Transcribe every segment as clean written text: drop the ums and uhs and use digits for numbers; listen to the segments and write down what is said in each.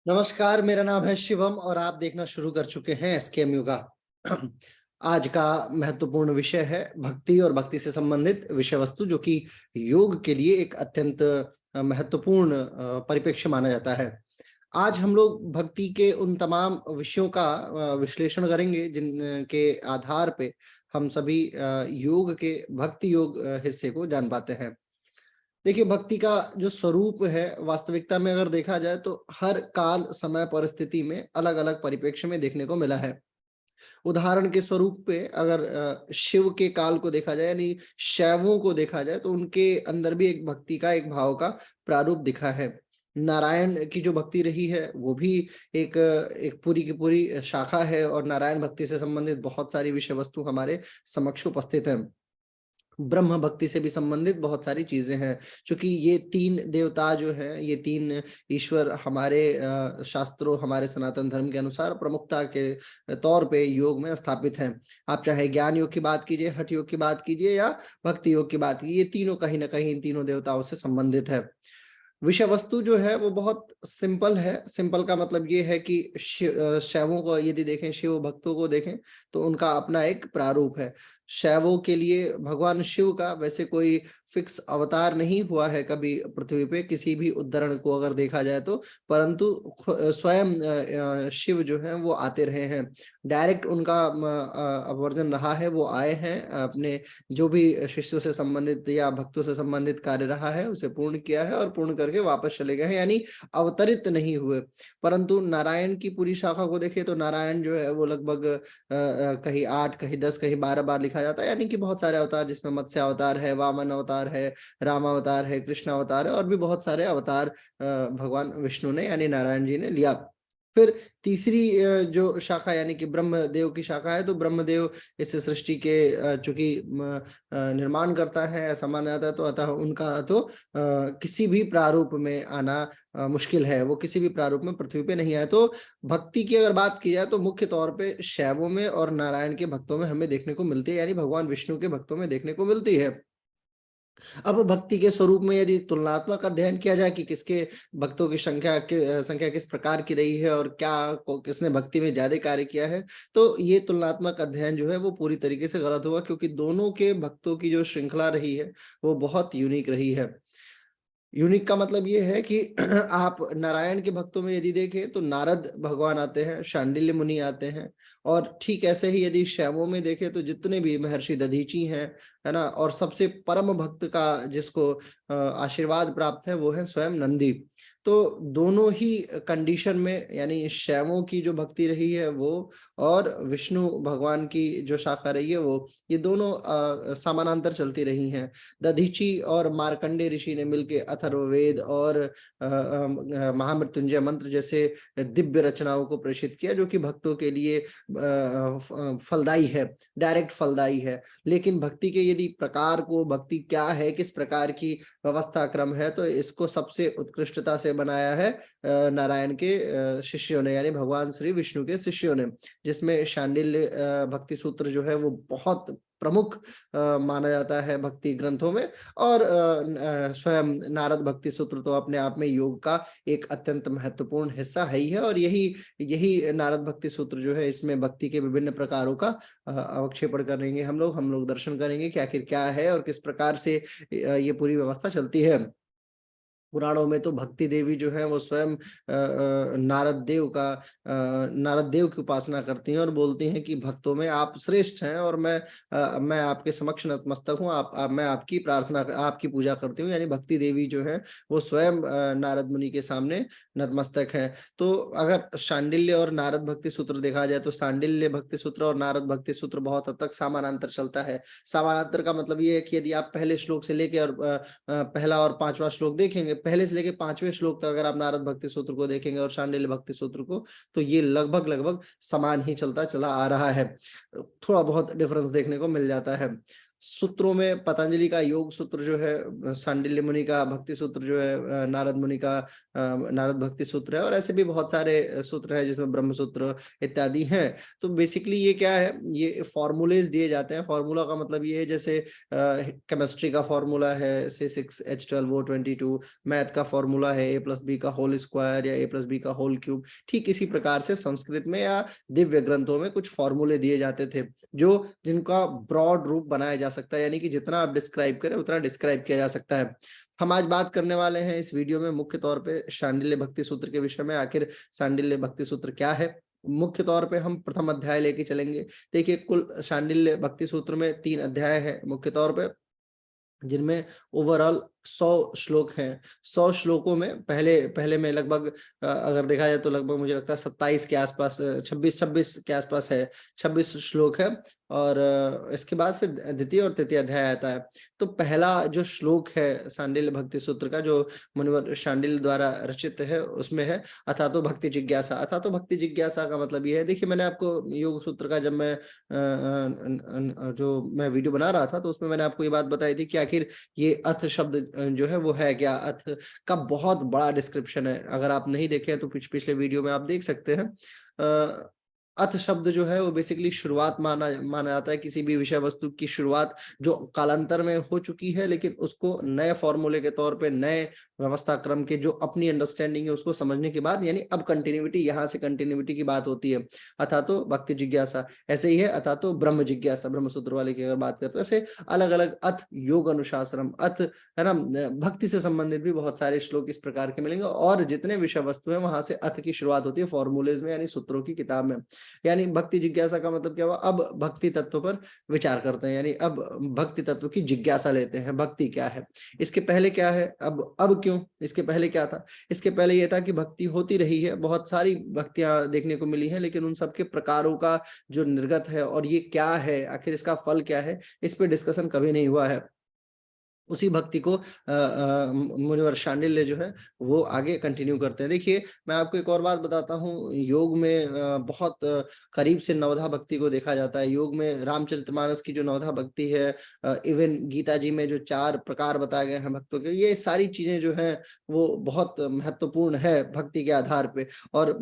नमस्कार, मेरा नाम है शिवम और आप देखना शुरू कर चुके हैं एसकेएम योगा। आज का महत्वपूर्ण विषय है भक्ति और भक्ति से संबंधित विषय वस्तु, जो कि योग के लिए एक अत्यंत महत्वपूर्ण परिप्रेक्ष्य माना जाता है। आज हम लोग भक्ति के उन तमाम विषयों का विश्लेषण करेंगे जिन के आधार पे हम सभी योग के भक्ति योग हिस्से को जान पाते हैं। देखिए, भक्ति का जो स्वरूप है वास्तविकता में अगर देखा जाए तो हर काल समय परिस्थिति में अलग अलग परिप्रेक्ष्य में देखने को मिला है। उदाहरण के स्वरूप पे अगर शिव के काल को देखा जाए, यानी शैवों को देखा जाए, तो उनके अंदर भी एक भक्ति का, एक भाव का प्रारूप दिखा है। नारायण की जो भक्ति रही है वो भी एक एक पूरी की पूरी शाखा है और नारायण भक्ति से संबंधित बहुत सारी विषय वस्तु हमारे समक्ष उपस्थित है। ब्रह्म भक्ति से भी संबंधित बहुत सारी चीजें हैं, क्योंकि ये तीन देवता जो हैं, ये तीन ईश्वर हमारे शास्त्रों, हमारे सनातन धर्म के अनुसार प्रमुखता के तौर पे योग में स्थापित हैं। आप चाहे ज्ञान योग की बात कीजिए, हठ योग की बात कीजिए या भक्ति योग की बात कीजिए, ये तीनों कहीं ना कहीं इन तीनों देवताओं से संबंधित है। विषय वस्तु जो है वो बहुत सिंपल है। सिंपल का मतलब ये है कि शैवों को यदि देखें, शिव भक्तों को देखें, तो उनका अपना एक प्रारूप है। शैवों के लिए भगवान शिव का वैसे कोई फिक्स अवतार नहीं हुआ है कभी पृथ्वी पे, किसी भी उद्धरण को अगर देखा जाए तो, परंतु स्वयं शिव जो है वो आते रहे हैं। डायरेक्ट उनका वर्जन रहा है, वो आए हैं, अपने जो भी शिष्यों से संबंधित या भक्तों से संबंधित कार्य रहा है उसे पूर्ण किया है और पूर्ण करके वापस चले गए हैं, यानी अवतरित नहीं हुए। परंतु नारायण की पूरी शाखा को देखें तो नारायण जो है वो लगभग कहीं 8, कहीं 10, कहीं 12 बार लिखा जाता है, यानी कि बहुत सारे अवतार, जिसमें मत्स्य अवतार है, वामन अवतार है, राम अवतार है, कृष्ण अवतार है, और भी बहुत सारे अवतार भगवान विष्णु ने यानी नारायण जी ने लिया। फिर तीसरी जो शाखा यानी कि ब्रह्मदेव की शाखा है, तो ब्रह्मदेव इस सृष्टि के चूंकि निर्माण करता है ऐसा माना जाता है, तो अतः उनका तो किसी भी प्रारूप में आना मुश्किल है, वो किसी भी प्रारूप में पृथ्वी पे नहीं आए। तो भक्ति की अगर बात की जाए तो मुख्य तौर पे शैवों में और नारायण के भक्तों में हमें देखने को मिलती है, यानी भगवान विष्णु के भक्तों में देखने को मिलती है। अब भक्ति के स्वरूप में यदि तुलनात्मक अध्ययन किया जाए कि किसके भक्तों की संख्या किस प्रकार की रही है और किसने भक्ति में ज्यादा कार्य किया है, तो ये तुलनात्मक अध्ययन जो है वो पूरी तरीके से गलत हुआ, क्योंकि दोनों के भक्तों की जो श्रृंखला रही है वो बहुत यूनिक रही है। यूनिक का मतलब ये है कि आप नारायण के भक्तों में यदि देखें तो नारद भगवान आते हैं, शांडिल्य मुनि आते हैं, और ठीक ऐसे ही यदि शैवों में देखें तो जितने भी महर्षि दधीची हैं, है ना, और सबसे परम भक्त का जिसको आशीर्वाद प्राप्त है वो है स्वयं नंदी। तो दोनों ही कंडीशन में, यानी शैवों की जो भक्ति रही है वो और विष्णु भगवान की जो शाखा रही है वो, ये दोनों समानांतर चलती रही हैं। दधीची और मार्कंडे ऋषि ने मिलकर अथर्ववेद और महामृत्युंजय मंत्र जैसे दिव्य रचनाओं को प्रेषित किया, जो कि भक्तों के लिए फलदायी है, डायरेक्ट फलदायी है। लेकिन भक्ति के यदि प्रकार को, भक्ति क्या है, किस प्रकार की व्यवस्था क्रम है, तो इसको सबसे उत्कृष्टता से बनाया है नारायण के शिष्यों ने, यानी भगवान श्री विष्णु के शिष्यों ने, जिसमें शांडिल्य भक्ति सूत्र जो है वो बहुत प्रमुख माना जाता है भक्ति ग्रंथों में। और स्वयं नारद भक्ति सूत्र तो अपने आप में योग का एक अत्यंत महत्वपूर्ण हिस्सा है ही है, और यही यही नारद भक्ति सूत्र जो है, इसमें भक्ति के विभिन्न प्रकारों का अवक्षेपण करेंगे हम लोग दर्शन करेंगे कि आखिर क्या है और किस प्रकार से ये पूरी व्यवस्था चलती है। पुराणों में तो भक्ति देवी जो है वो स्वयं नारद देव की उपासना करती हैं और बोलती हैं कि भक्तों में आप श्रेष्ठ हैं और मैं आपके समक्ष नतमस्तक हूँ, मैं आपकी प्रार्थना, आपकी पूजा करती हूँ। यानी भक्ति देवी जो है वो स्वयं नारद मुनि के सामने नतमस्तक है। तो अगर शांडिल्य और नारद भक्ति सूत्र देखा जाए तो शांडिल्य भक्ति सूत्र और नारद भक्ति सूत्र बहुत हद तक समानांतर चलता है। समानांतर का मतलब ये है कि यदि आप पहले श्लोक से लेके और पहला और पांचवा श्लोक देखेंगे, पहले से लेके पांचवें श्लोक तक अगर आप नारद भक्ति सूत्र को देखेंगे और शांडिल्य भक्ति सूत्र को, तो ये लगभग लगभग समान ही चलता चला आ रहा है, थोड़ा बहुत डिफरेंस देखने को मिल जाता है। सूत्रों में पतंजलि का योग सूत्र जो है, सांडिल्य मुनि का भक्ति सूत्र जो है, नारद मुनि का नारद भक्ति सूत्र है, और ऐसे भी बहुत सारे सूत्र है जिसमें ब्रह्म सूत्र इत्यादि हैं। तो बेसिकली ये क्या है, ये फॉर्मूलेज दिए जाते हैं। फॉर्मूला का मतलब ये है जैसे केमिस्ट्री का फॉर्मूला है से 6H12O22, मैथ का फॉर्मूला है A+B का होल स्क्वायर या A+B का होल क्यूब। ठीक इसी प्रकार से संस्कृत में या दिव्य ग्रंथों में कुछ फॉर्मूले दिए जाते थे जो जिनका ब्रॉड रूप बनाया जा सकता है, यानी कि जितना आप डिस्क्राइब करें उतना डिस्क्राइब किया जा सकता है। हम आज बात करने वाले हैं इस वीडियो में मुख्य तौर पे शांडिल्य भक्ति सूत्र के विषय में। आखिर शांडिल्य भक्ति सूत्र क्या है, मुख्य तौर पे हम प्रथम अध्याय लेके चलेंगे। देखिए, कुल शांडिल्य भक्ति सूत्र में 3 अध्याय है मुख्य तौर पे, जिनमें ओवरऑल 100 श्लोक हैं। 100 श्लोकों में पहले में लगभग अगर देखा जाए तो लगभग मुझे लगता है 27 के आसपास, 26 के आसपास है, 26 श्लोक है। और इसके बाद फिर द्वितीय और तृतीय अध्याय आता है। तो पहला जो श्लोक है शांडिल्य भक्ति सूत्र का, जो मुनिवर शांडिल्य द्वारा रचित है, उसमें है अथातो भक्ति जिज्ञासा। अथातो भक्ति जिज्ञासा का मतलब ये है, देखिए मैंने आपको योग सूत्र का जब मैं जो मैं वीडियो बना रहा था तो उसमें मैंने आपको ये बात बताई थी कि आखिर ये अथ शब्द जो है वो है क्या। अथ का बहुत बड़ा डिस्क्रिप्शन है, अगर आप नहीं देखे तो पिछले वीडियो में आप देख सकते हैं। अथ शब्द जो है वो बेसिकली शुरुआत माना जाता है, किसी भी विषय वस्तु की शुरुआत जो कालांतर में हो चुकी है, लेकिन उसको नए फॉर्मूले के तौर पे, नए व्यवस्था क्रम के जो अपनी अंडरस्टैंडिंग है उसको समझने के बाद, यानी अब कंटिन्यूटी, यहाँ से कंटिन्यूटी की बात होती है। अथा तो भक्ति जिज्ञासा ऐसे ही है, अथा तो ब्रह्म जिज्ञासा, ब्रह्म सूत्र वाले की अगर बात करते हैं, ऐसे अलग अलग अथ योग अनुशासनम, अथ है ना, भक्ति से संबंधित भी बहुत सारे श्लोक इस प्रकार के मिलेंगे। और जितने विषय वस्तु है वहां से अथ की शुरुआत होती है फॉर्मूलेज में, यानी सूत्रों की किताब में। यानी भक्ति जिज्ञासा का मतलब क्या हुआ, अब भक्ति तत्व पर विचार करते हैं, यानी अब भक्ति तत्व की जिज्ञासा लेते हैं, भक्ति क्या है, इसके पहले क्या है, अब क्यों, इसके पहले क्या था। इसके पहले यह था कि भक्ति होती रही है, बहुत सारी भक्तियां देखने को मिली हैं, लेकिन उन सबके प्रकारों का जो निर्गत है और ये क्या है, आखिर इसका फल क्या है, इस पे डिस्कशन कभी नहीं हुआ है। उसी भक्ति को मुनिवर शांडिल्य जो है वो आगे कंटिन्यू करते हैं। देखिए, मैं आपको एक और बात बताता हूँ, योग में बहुत करीब से नवधा भक्ति को देखा जाता है। योग में रामचरितमानस की जो नवधा भक्ति है, इवन गीता जी में जो 4 प्रकार बताए गए हैं भक्तों के, ये सारी चीजें जो हैं वो बहुत महत्वपूर्ण है भक्ति के आधार पे। और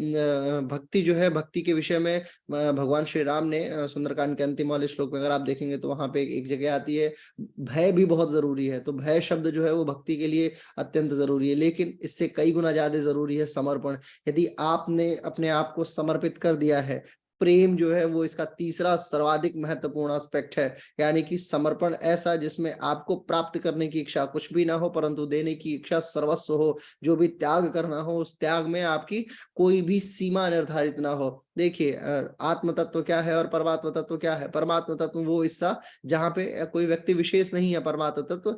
भक्ति जो है, भक्ति के विषय में भगवान श्री राम ने सुंदरकांड के अंतिम वाले श्लोक में अगर आप देखेंगे तो वहां पे एक जगह आती है, भय भी बहुत जरूरी है। तो भय शब्द जो है वो भक्ति के लिए अत्यंत जरूरी है, लेकिन इससे कई गुना ज्यादा जरूरी है समर्पण। यदि आपने अपने आप को समर्पित कर दिया है, प्रेम जो है वो इसका तीसरा सर्वाधिक महत्वपूर्ण एस्पेक्ट है, यानी कि समर्पण ऐसा जिसमें आपको प्राप्त करने की इच्छा कुछ भी ना हो, परंतु देने की इच्छा सर्वस्व हो। जो भी त्याग करना हो, उस त्याग में आपकी कोई भी सीमा निर्धारित ना हो। देखिए, आत्म तत्व क्या है और परमात्मा तत्व क्या है। परमात्मा तत्व वो हिस्सा जहाँ पे कोई व्यक्ति विशेष नहीं है। परमात्मा तत्व,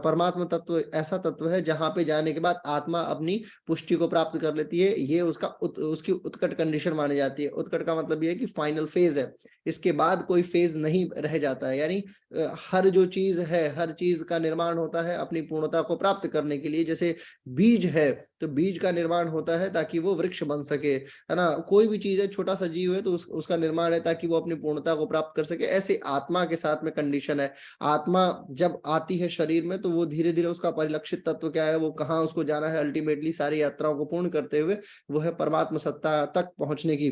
परमात्मा तत्व ऐसा तत्व है जहाँ पे जाने के बाद आत्मा अपनी पुष्टि को प्राप्त कर लेती है। ये उसकी उत्कट कंडीशन मानी जाती है। उत्कट का मतलब ये है कि फाइनल फेज है, इसके बाद कोई फेज नहीं रह जाता है। यानी हर जो चीज है, हर चीज का निर्माण होता है अपनी पूर्णता को प्राप्त करने के लिए। जैसे बीज है तो बीज का निर्माण होता है ताकि वो वृक्ष बन सके, है ना। कोई भी चीज है, छोटा सा जीव है तो उसका निर्माण है ताकि वो अपनी पूर्णता को प्राप्त कर सके। ऐसे आत्मा के साथ में कंडीशन है। आत्मा जब आती है शरीर में तो वो धीरे धीरे उसका परिलक्षित तत्व क्या है, वो कहाँ उसको जाना है अल्टीमेटली सारी यात्राओं को पूर्ण करते हुए, वो है परमात्मा सत्ता तक पहुंचने की।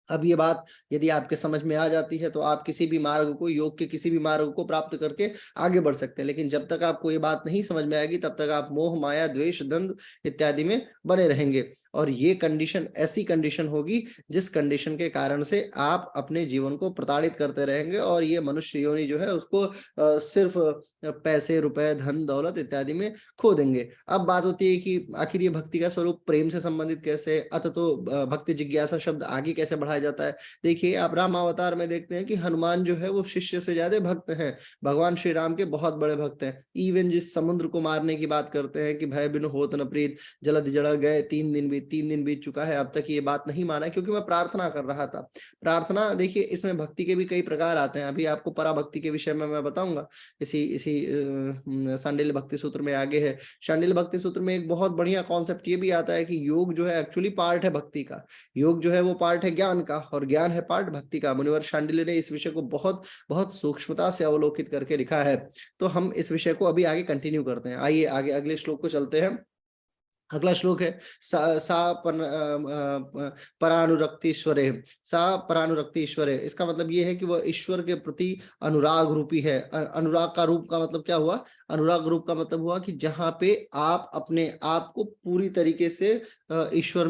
अब ये बात यदि आपके समझ में आ जाती है तो आप किसी भी मार्ग को, योग के किसी भी मार्ग को प्राप्त करके आगे बढ़ सकते हैं। लेकिन जब तक आपको ये बात नहीं समझ में आएगी तब तक आप मोह माया द्वेष द्वंद इत्यादि में बने रहेंगे। और ये कंडीशन ऐसी कंडीशन होगी जिस कंडीशन के कारण से आप अपने जीवन को प्रताड़ित करते रहेंगे, और ये मनुष्य योनि जो है उसको सिर्फ पैसे, रुपए, धन दौलत इत्यादि में खो देंगे। अब बात होती है कि आखिर ये भक्ति का स्वरूप प्रेम से संबंधित कैसे, अथ तो भक्ति जिज्ञासा शब्द आगे कैसे बढ़ाया जाता है। देखिए, आप राम अवतार में देखते हैं कि हनुमान जो है वो शिष्य से ज्यादा भक्त हैं, भगवान श्री राम के बहुत बड़े भक्त हैं। इवन जिस समुद्र को मारने की बात करते हैं कि भय बिनु होत न प्रीत, जलधि जड़ गए 3 दिन बीत चुका है, अब तक ये बात नहीं माना क्योंकि मैं प्रार्थना कर रहा था। प्रार्थना, देखिए इसमें भक्ति के भी कई प्रकार आते हैं, अभी आपको पराभक्ति के विषय में मैं बताऊंगा। इसी शांडिल्य भक्ति सूत्र में आगे है। शांडिल्य भक्ति सूत्र में एक बहुत बढ़िया कॉन्सेप्ट ये भी आता है कि योग जो है एक्चुअली पार्ट है भक्ति का। योग जो है वो पार्ट है ज्ञान का और ज्ञान है पाठ भक्ति का। मुनिवर शांडिल्य ने इस विषय को बहुत बहुत सूक्ष्मता से अवलोकित करके लिखा है। तो हम इस विषय को अभी आगे कंटिन्यू करते हैं। आइए आगे अगले श्लोक को चलते हैं। अगला श्लोक है परानुरक्ति ईश्वरे, सा परानुरक्ति ईश्वरे। इसका मतलब ये है कि वह ईश्वर के प्रति अनुराग रूपी है। अनुराग का रूप का मतलब क्या हुआ? अनुराग रूप का मतलब हुआ कि जहां पे आप अपने आप को पूरी तरीके से ईश्वर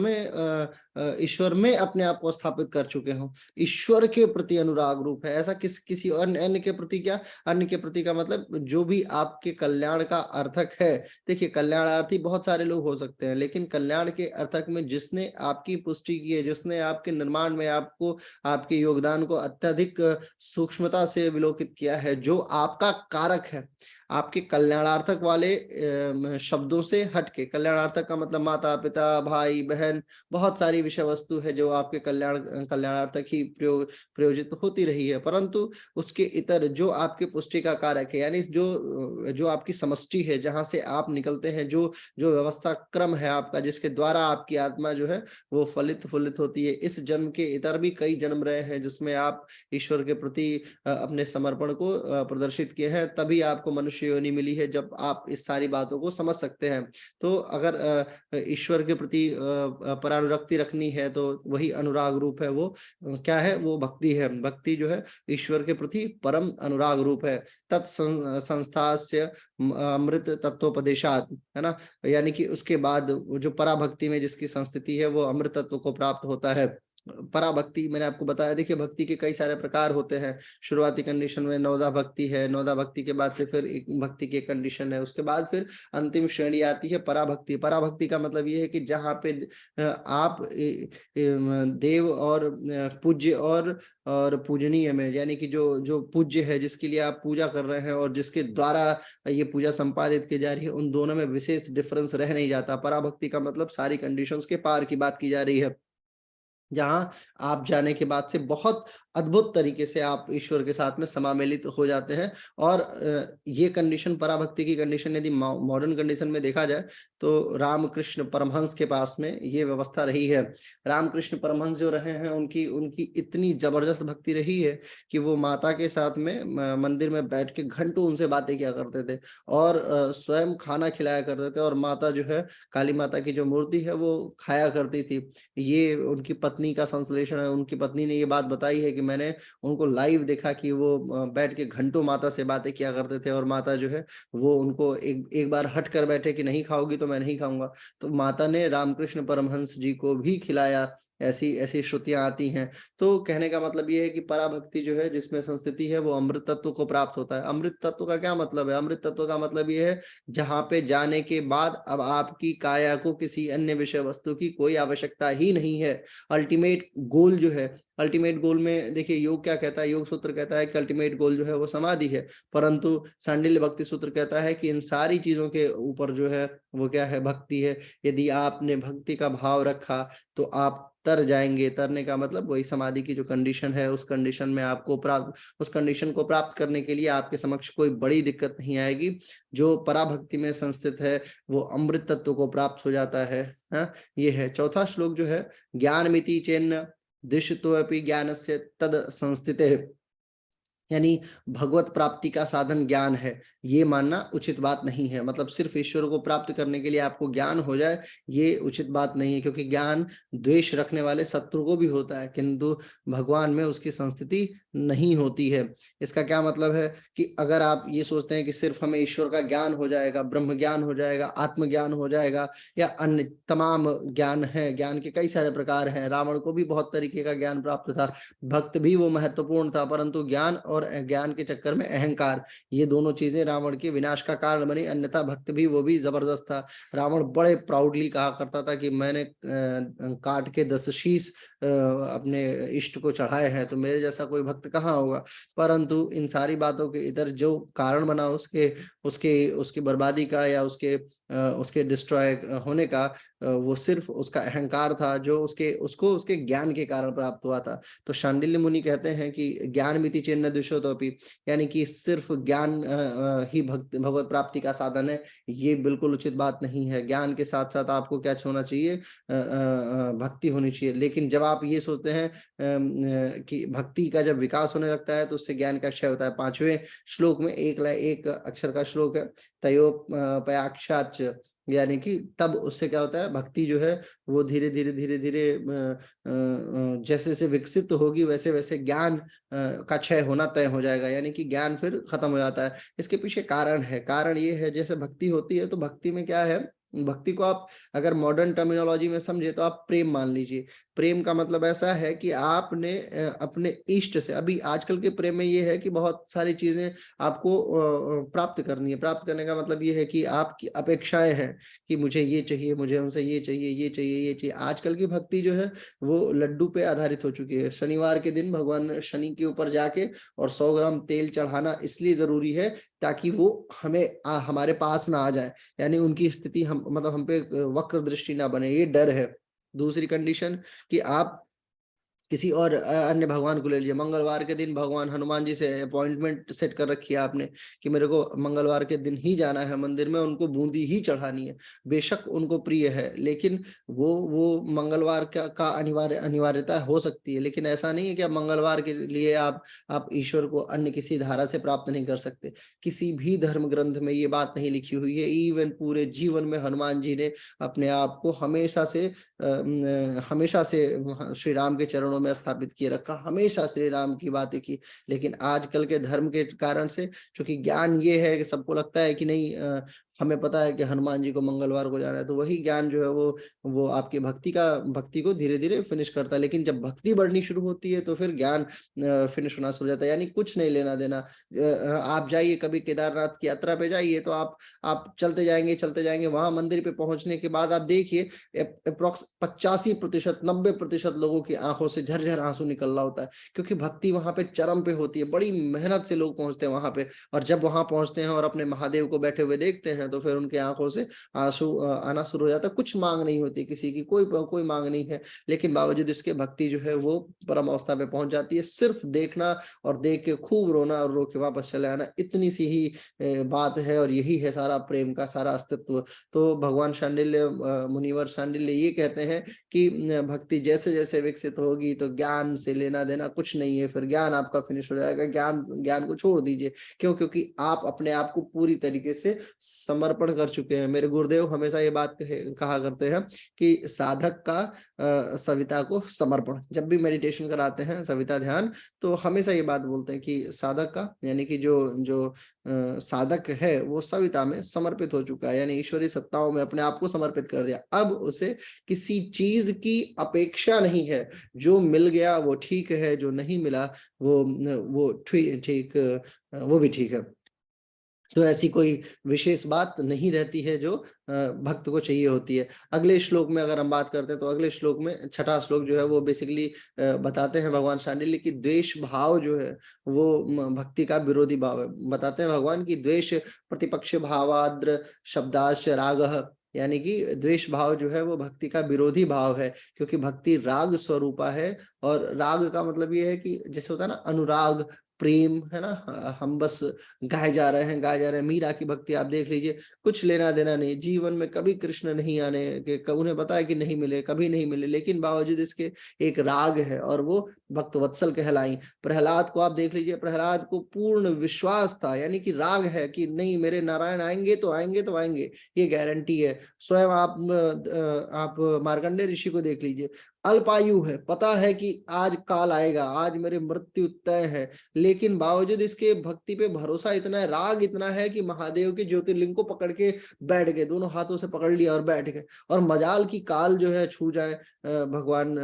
में अपने आप को स्थापित कर चुके हो। ईश्वर के प्रति अनुराग रूप है। ऐसा किसी अन्य के प्रति क्या? अन्य के प्रति का मतलब जो भी आपके कल्याण का अर्थक है। देखिए, कल्याणार्थी बहुत सारे लोग हो सकते हैं, लेकिन कल्याण के अर्थक में जिसने आपकी पुष्टि की है, जिसने आपके निर्माण में आपको, आपके योगदान को अत्यधिक सूक्ष्मता से विलोकित किया है, जो आपका कारक है, आपके कल्याणार्थक वाले शब्दों से हटके। कल्याणार्थक का मतलब माता पिता भाई बहन, बहुत सारी विषय वस्तु है जो आपके कल्याणार्थक ही प्रयोजित होती रही है, परंतु उसके इतर जो आपके पुष्टि का कारक है, यानी जो आपकी समष्टि है, जहां से आप निकलते हैं, जो जो व्यवस्था क्रम है आपका, जिसके द्वारा आपकी आत्मा जो है वो फलित फुलित होती है। इस जन्म के इतर भी कई जन्म रहे हैं जिसमें आप ईश्वर के प्रति अपने समर्पण को प्रदर्शित किए हैं, तभी आपको मनुष्य योनि मिली है, जब आप इस सारी बातों को समझ सकते हैं। तो अगर ईश्वर के प्रति परानुरक्ति रखनी है तो वही अनुराग रूप है। वो क्या है? वो भक्ति है। भक्ति जो है ईश्वर के प्रति परम अनुराग रूप है। तत्संस्थास्य अमृत तत्वोपदेशात, है ना, यानी कि उसके बाद जो पराभक्ति में जिसकी संस्थिति है वो अमृत तत्व को प्राप्त होता है। पराभक्ति मैंने आपको बताया। देखिए, भक्ति के कई सारे प्रकार होते हैं। शुरुआती कंडीशन में नवदा भक्ति है, नवदा भक्ति के बाद से फिर एक भक्ति की कंडीशन है, उसके बाद फिर अंतिम श्रेणी आती है पराभक्ति। पराभक्ति का मतलब ये है कि जहाँ पे आप देव और पूज्य और पूजनीय में, यानी कि जो जो पूज्य है, जिसके लिए आप पूजा कर रहे हैं और जिसके द्वारा ये पूजा संपादित की जा रही है, उन दोनों में विशेष डिफरेंस रह नहीं जाता। पराभक्ति का मतलब सारी कंडीशंस के पार की बात की जा रही है, जहां आप जाने के बाद से बहुत अद्भुत तरीके से आप ईश्वर के साथ में समामेलित हो जाते हैं। और ये कंडीशन, पराभक्ति की कंडीशन, यदि मॉडर्न कंडीशन में देखा जाए तो रामकृष्ण परमहंस के पास में ये व्यवस्था रही है। रामकृष्ण परमहंस जो रहे हैं, उनकी उनकी इतनी जबरदस्त भक्ति रही है कि वो माता के साथ में मंदिर में बैठ के घंटों उनसे बातें किया करते थे और स्वयं खाना खिलाया करते थे, और माता जो है, काली माता की जो मूर्ति है, वो खाया करती थी। ये उनकी पत्नी का संश्लेषण है। उनकी पत्नी ने ये बात बताई है कि मैंने उनको लाइव देखा कि वो बैठ के घंटों माता से बातें किया करते थे, और माता जो है वो उनको एक बार हट कर बैठे कि नहीं खाओगी तो मैं नहीं खाऊंगा, तो माता ने रामकृष्ण परमहंस जी को भी खिलाया। ऐसी ऐसी श्रुतियां आती हैं। तो कहने का मतलब ये है कि पराभक्ति जो है, जिसमें संस्थिति है, वो अमृत तत्व को प्राप्त होता है। अमृत तत्व का क्या मतलब है? अमृत तत्व का मतलब ये है जहां पे जाने के बाद अब आपकी काया को किसी अन्य विषय वस्तु की कोई आवश्यकता ही नहीं है। अल्टीमेट गोल जो है, अल्टीमेट गोल में देखिए, योग क्या कहता है? योग सूत्र कहता है कि अल्टीमेट गोल जो है वो समाधि है, परंतु सांडिल्य भक्ति सूत्र कहता है कि इन सारी चीजों के ऊपर जो है वो क्या है? भक्ति है। यदि आपने भक्ति का भाव रखा तो आप तर जाएंगे। तरने का मतलब वही समाधि की जो कंडीशन है, उस कंडीशन में आपको उस कंडीशन को प्राप्त करने के लिए आपके समक्ष कोई बड़ी दिक्कत नहीं आएगी। जो पराभक्ति में संस्थित है वो अमृत तत्व को प्राप्त हो जाता है। हाँ, ये है चौथा श्लोक जो है, ज्ञान मिति चेन्न दिशतोऽपि ज्ञानस्य तद संस्थिते, यानी भगवत प्राप्ति का साधन ज्ञान है, ये मानना उचित बात नहीं है। मतलब सिर्फ ईश्वर को प्राप्त करने के लिए आपको ज्ञान हो जाए, ये उचित बात नहीं है, क्योंकि ज्ञान द्वेष रखने वाले शत्रु को भी होता है, किंतु भगवान में उसकी संस्थिति नहीं होती है। इसका क्या मतलब है कि अगर आप ये सोचते हैं कि सिर्फ हमें ईश्वर का ज्ञान हो जाएगा, ब्रह्म ज्ञान हो जाएगा, आत्मज्ञान हो जाएगा, या अन्य तमाम ज्ञान है, ज्ञान के कई सारे प्रकार हैं। रावण को भी बहुत तरीके का ज्ञान प्राप्त था, भक्त भी वो महत्वपूर्ण था, परंतु ज्ञान और ज्ञान के चक्कर में अहंकार, ये दोनों चीजें रावण के विनाश का कारण बनी। अन्यथा भक्त भी वो भी जबरदस्त था। रावण बड़े प्राउडली कहा करता था कि मैंने काट के 10 शीश अपने इष्ट को चढ़ाए हैं, तो मेरे जैसा कोई भक्त कहाँ होगा। परंतु इन सारी बातों के इधर जो कारण बना उसके उसके उसकी बर्बादी का, या उसके उसके डिस्ट्रॉय होने का वो सिर्फ उसका अहंकार था जो उसको उसके ज्ञान के कारण प्राप्त हुआ था। तो शांडिल्य मुनि कहते हैं कि ज्ञान मिति चेन्न द्विषोतोपि, यानी कि सिर्फ ज्ञान ही भगवत प्राप्ति का साधन है, ये बिल्कुल उचित बात नहीं है। ज्ञान के साथ साथ आपको क्या होना चाहिए, भक्ति होनी चाहिए। लेकिन जब आप ये सोचते हैं कि भक्ति का जब विकास होने लगता है तो उससे ज्ञान का क्षय होता है। 5वें श्लोक में एक अक्षर का श्लोक है, तयो पयाक्षाच, यानी कि तब उससे क्या होता है, भक्ति जो है वो धीरे धीरे धीरे धीरे जैसे जैसे विकसित होगी वैसे वैसे ज्ञान का क्षय होना तय हो जाएगा, यानी कि ज्ञान फिर खत्म हो जाता है। इसके पीछे कारण है, कारण ये है, जैसे भक्ति होती है तो भक्ति में क्या है, भक्ति को आप अगर मॉडर्न टर्मिनोलॉजी में समझे तो आप प्रेम मान लीजिए। प्रेम का मतलब ऐसा है कि आपने अपने इष्ट से, अभी आजकल के प्रेम में ये है कि बहुत सारी चीजें आपको प्राप्त करनी है। प्राप्त करने का मतलब ये है कि आपकी अपेक्षाएं हैं कि मुझे ये चाहिए, मुझे उनसे ये चाहिए, ये चाहिए, ये चाहिए। आजकल की भक्ति जो है वो लड्डू पे आधारित हो चुकी है। शनिवार के दिन भगवान शनि के ऊपर जाके और 100 ग्राम तेल चढ़ाना इसलिए जरूरी है ताकि वो हमारे पास ना आ जाए, यानी उनकी स्थिति हम मतलब हम पे वक्र दृष्टि ना बने, ये डर है। दूसरी कंडीशन कि आप किसी और अन्य भगवान को ले लीजिए। मंगलवार के दिन भगवान हनुमान जी से अपॉइंटमेंट सेट कर रखी है आपने कि मेरे को मंगलवार के दिन ही जाना है मंदिर में, उनको बूंदी ही चढ़ानी है। बेशक उनको प्रिय है, लेकिन वो मंगलवार का अनिवार्यता हो सकती है, लेकिन ऐसा नहीं है कि आप मंगलवार के लिए आप ईश्वर को अन्य किसी धारा से प्राप्त नहीं कर सकते। किसी भी धर्म ग्रंथ में ये बात नहीं लिखी हुई है। इवन पूरे जीवन में हनुमान जी ने अपने आप को हमेशा से श्री राम के चरणों में स्थापित किए रखा, हमेशा श्री राम की बातें की। लेकिन आजकल के धर्म के कारण से, क्योंकि ज्ञान ये है कि सबको लगता है कि नहीं, हमें पता है कि हनुमान जी को मंगलवार को जाना है, तो वही ज्ञान जो है वो आपकी भक्ति को धीरे धीरे फिनिश करता है। लेकिन जब भक्ति बढ़नी शुरू होती है तो फिर ज्ञान फिनिश होना शुरू हो जाता है, यानी कुछ नहीं लेना देना। आप जाइए कभी केदारनाथ की यात्रा पे जाइए तो आप चलते जाएंगे, वहां मंदिर पे पहुंचने के बाद आप देखिए अप्रोक्स 85%, 90% लोगों की आंखों से झरझर आंसू निकल रहा होता है, क्योंकि भक्ति वहां पे चरम पे होती है। बड़ी मेहनत से लोग पहुंचते हैं वहां पे, और जब वहां पहुंचते हैं और अपने महादेव को बैठे हुए देखते हैं तो फिर उनके आंखों से आंसू आना शुरू हो जाता है। कुछ मांग नहीं होती किसी की, कोई मांग नहीं है, लेकिन बावजूद इसके भक्ति जो है वो परम अवस्था पे पहुंच जाती है। सिर्फ देखना और देख के खूब रोना और रो के वापस चले आना, इतनी सी ही बात है, और यही है सारा प्रेम का सारा अस्तित्व। तो भगवान शांडिल्य मुनिवर शांडिल्य ये कहते हैं कि भक्ति जैसे जैसे विकसित होगी तो ज्ञान से लेना देना कुछ नहीं है, फिर ज्ञान आपका फिनिश हो जाएगा। ज्ञान को छोड़ दीजिए, क्योंकि आप अपने आप को पूरी तरीके से समर्पण कर चुके हैं। मेरे गुरुदेव हमेशा ये बात कहा करते हैं कि साधक का सविता को समर्पण, जब भी मेडिटेशन कराते हैं सविता ध्यान, तो हमेशा ये बात बोलते हैं कि साधक का, यानी कि जो साधक है वो सविता में समर्पित हो चुका है, यानी ईश्वरीय सत्ताओं में अपने आप को समर्पित कर दिया। अब उसे किसी चीज की अपेक्षा नहीं है। जो मिल गया वो ठीक है, जो नहीं मिला वो ठीक वो भी ठीक है। तो ऐसी कोई विशेष बात नहीं रहती है जो भक्त को चाहिए होती है। अगले श्लोक में अगर हम बात करते हैं तो अगले श्लोक में छठा श्लोक जो है वो बेसिकली बताते हैं भगवान शांडिल्य की द्वेष भाव जो है वो भक्ति का विरोधी भाव है। बताते हैं भगवान की द्वेष प्रतिपक्ष भावाद्र शब्दाश्च रागः, यानी कि द्वेष भाव जो है वो भक्ति का विरोधी भाव है, क्योंकि भक्ति राग स्वरूपा है। और राग का मतलब ये है कि जैसे होता है ना अनुराग, प्रेम, है ना, हम बस गाए जा रहे हैं। मीरा की भक्ति आप देख लीजिए, कुछ लेना देना नहीं, जीवन में कभी कृष्ण नहीं आने के, उन्हें पता है कि नहीं मिले, कभी नहीं मिले, लेकिन बावजूद इसके एक राग है और वो भक्त वत्सल कहलाई। प्रहलाद को आप देख लीजिए, प्रहलाद को पूर्ण विश्वास था, यानी कि राग है कि नहीं मेरे नारायण आएंगे तो आएंगे, ये गारंटी है। स्वयं आप मार्कंडेय ऋषि को देख लीजिए, अल्पायु है, पता है कि आज काल आएगा, आज मेरे मृत्यु तय है, लेकिन बावजूद इसके भक्ति पे भरोसा इतना है, राग इतना है कि महादेव के ज्योतिर्लिंग को पकड़ के बैठ गए, दोनों हाथों से पकड़ लिया और बैठ गए। और मजाल की काल जो है छू जाए भगवान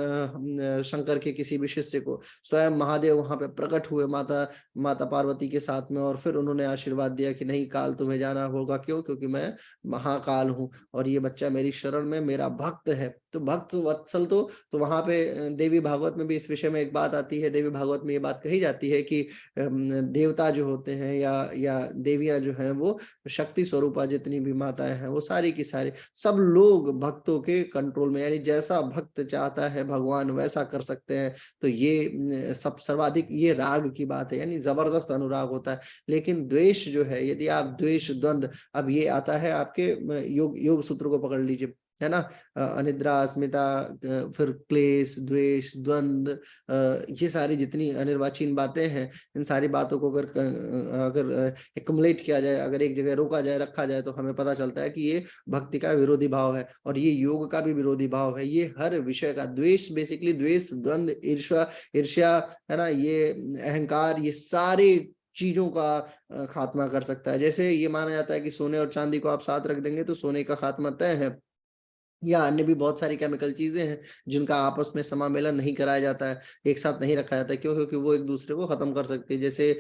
शंकर के किसी भी शिष्य को, स्वयं महादेव वहां पे प्रकट हुए माता पार्वती के साथ में, और फिर उन्होंने आशीर्वाद दिया कि नहीं काल तुम्हें जाना होगा। क्यों? क्योंकि मैं महाकाल हूं और ये बच्चा मेरी शरण में मेरा भक्त है। तो भक्त वत्सल तो तो वहां पे देवी भागवत में भी इस विषय में एक बात आती है। देवी भागवत में ये बात कही जाती है कि देवता जो होते हैं या देवियां जो हैं वो शक्ति स्वरूपा जितनी भी माताएं हैं वो सारी की सारी सब लोग भक्तों के कंट्रोल में, यानी जैसा भक्त चाहता है भगवान वैसा कर सकते हैं। तो ये सब सर्वाधिक ये राग की बात है, यानी जबरदस्त अनुराग होता है। लेकिन द्वेष जो है, यदि आप द्वेष द्वंद, अब ये आता है आपके योग सूत्र को पकड़ लीजिए, है ना। अनिद्रा, अस्मिता, फिर क्लेश, द्वेष, द्वंद, ये सारी जितनी अनिर्वाचीन बातें हैं, इन सारी बातों को अगर एक्युमुलेट किया जाए, अगर एक जगह रोका जाए, रखा जाए, तो हमें पता चलता है कि ये भक्ति का विरोधी भाव है और ये योग का भी विरोधी भाव है। ये हर विषय का द्वेष, बेसिकली द्वेष, द्वंद, ईर्ष्या ईर्ष्या, है ना, ये अहंकार, ये सारे चीजों का खात्मा कर सकता है। जैसे ये माना जाता है कि सोने और चांदी को आप साथ रख देंगे तो सोने का खात्मा तय है, या अन्य भी बहुत सारी केमिकल चीजें हैं जिनका आपस में समामेलन नहीं कराया जाता है, एक साथ नहीं रखा जाता है। क्यों? क्योंकि वो एक दूसरे को खत्म कर सकती है। जैसे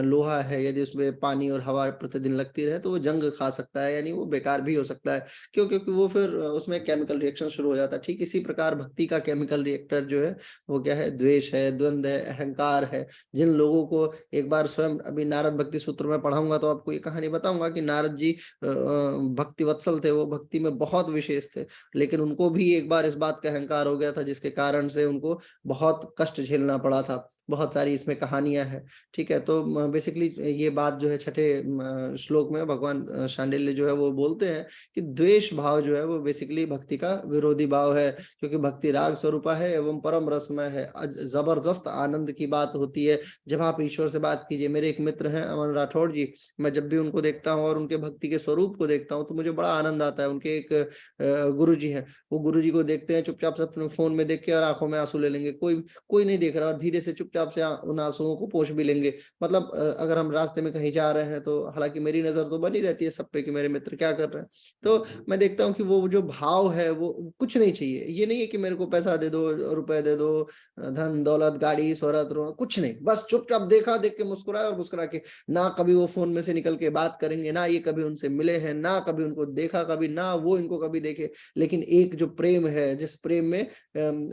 लोहा है, यदि उसमें पानी और हवा प्रतिदिन लगती रहे तो वो जंग खा सकता है, यानी वो बेकार भी हो सकता है। क्यों? क्योंकि वो फिर उसमें केमिकल रिएक्शन शुरू हो जाता है। ठीक इसी प्रकार भक्ति का केमिकल रिएक्टर जो है वो क्या है? द्वेष है, द्वंद है, अहंकार है। जिन लोगों को एक बार स्वयं, अभी नारद भक्ति सूत्र में पढ़ाऊंगा तो आपको ये कहानी बताऊंगा कि नारद जी भक्ति वत्सल थे, वो भक्ति में बहुत विशेष थे, लेकिन उनको भी एक बार इस बात का अहंकार हो गया था जिसके कारण से उनको बहुत कष्ट झेलना पड़ा था। बहुत सारी इसमें कहानियां हैं। ठीक है, तो बेसिकली ये बात जो है छठे श्लोक में भगवान शांडिल्य जो है वो बोलते हैं कि द्वेष भाव जो है वो बेसिकली भक्ति का विरोधी भाव है, क्योंकि भक्ति राग स्वरूपा है एवं परम रसमय है। जबरदस्त आनंद की बात होती है जब आप ईश्वर से बात कीजिए। मेरे एक मित्र हैं अमन राठौड़ जी, मैं जब भी उनको देखता हूँ और उनके भक्ति के स्वरूप को देखता हूँ तो मुझे बड़ा आनंद आता है। उनके एक गुरु जी हैं, वो गुरु जी को देखते हैं चुपचाप से अपने फोन में देख के और आंखों में आंसू ले लेंगे, कोई कोई नहीं देख रहा, और धीरे से चुपचाप से उन आंसुओं को पोंछ भी लेंगे। मतलब अगर हम रास्ते में कहीं जा रहे हैं तो हालांकि मेरी नजर तो बनी रहती है सब पे कि मेरे मित्र क्या कर रहे हैं, तो मैं देखता हूँ कि वो जो भाव है वो कुछ नहीं चाहिए। ये नहीं है कि मेरे को पैसा दे दो, रुपए दे दो, धन दौलत गाड़ी शोहरत, कुछ नहीं, बस चुपचाप देखा, देख के मुस्कुराए और मुस्कुरा के, ना कभी वो फोन में से निकल के बात करेंगे, ना ये कभी उनसे मिले हैं, ना कभी उनको देखा, कभी ना वो इनको कभी देखे। लेकिन एक जो प्रेम है, जिस प्रेम में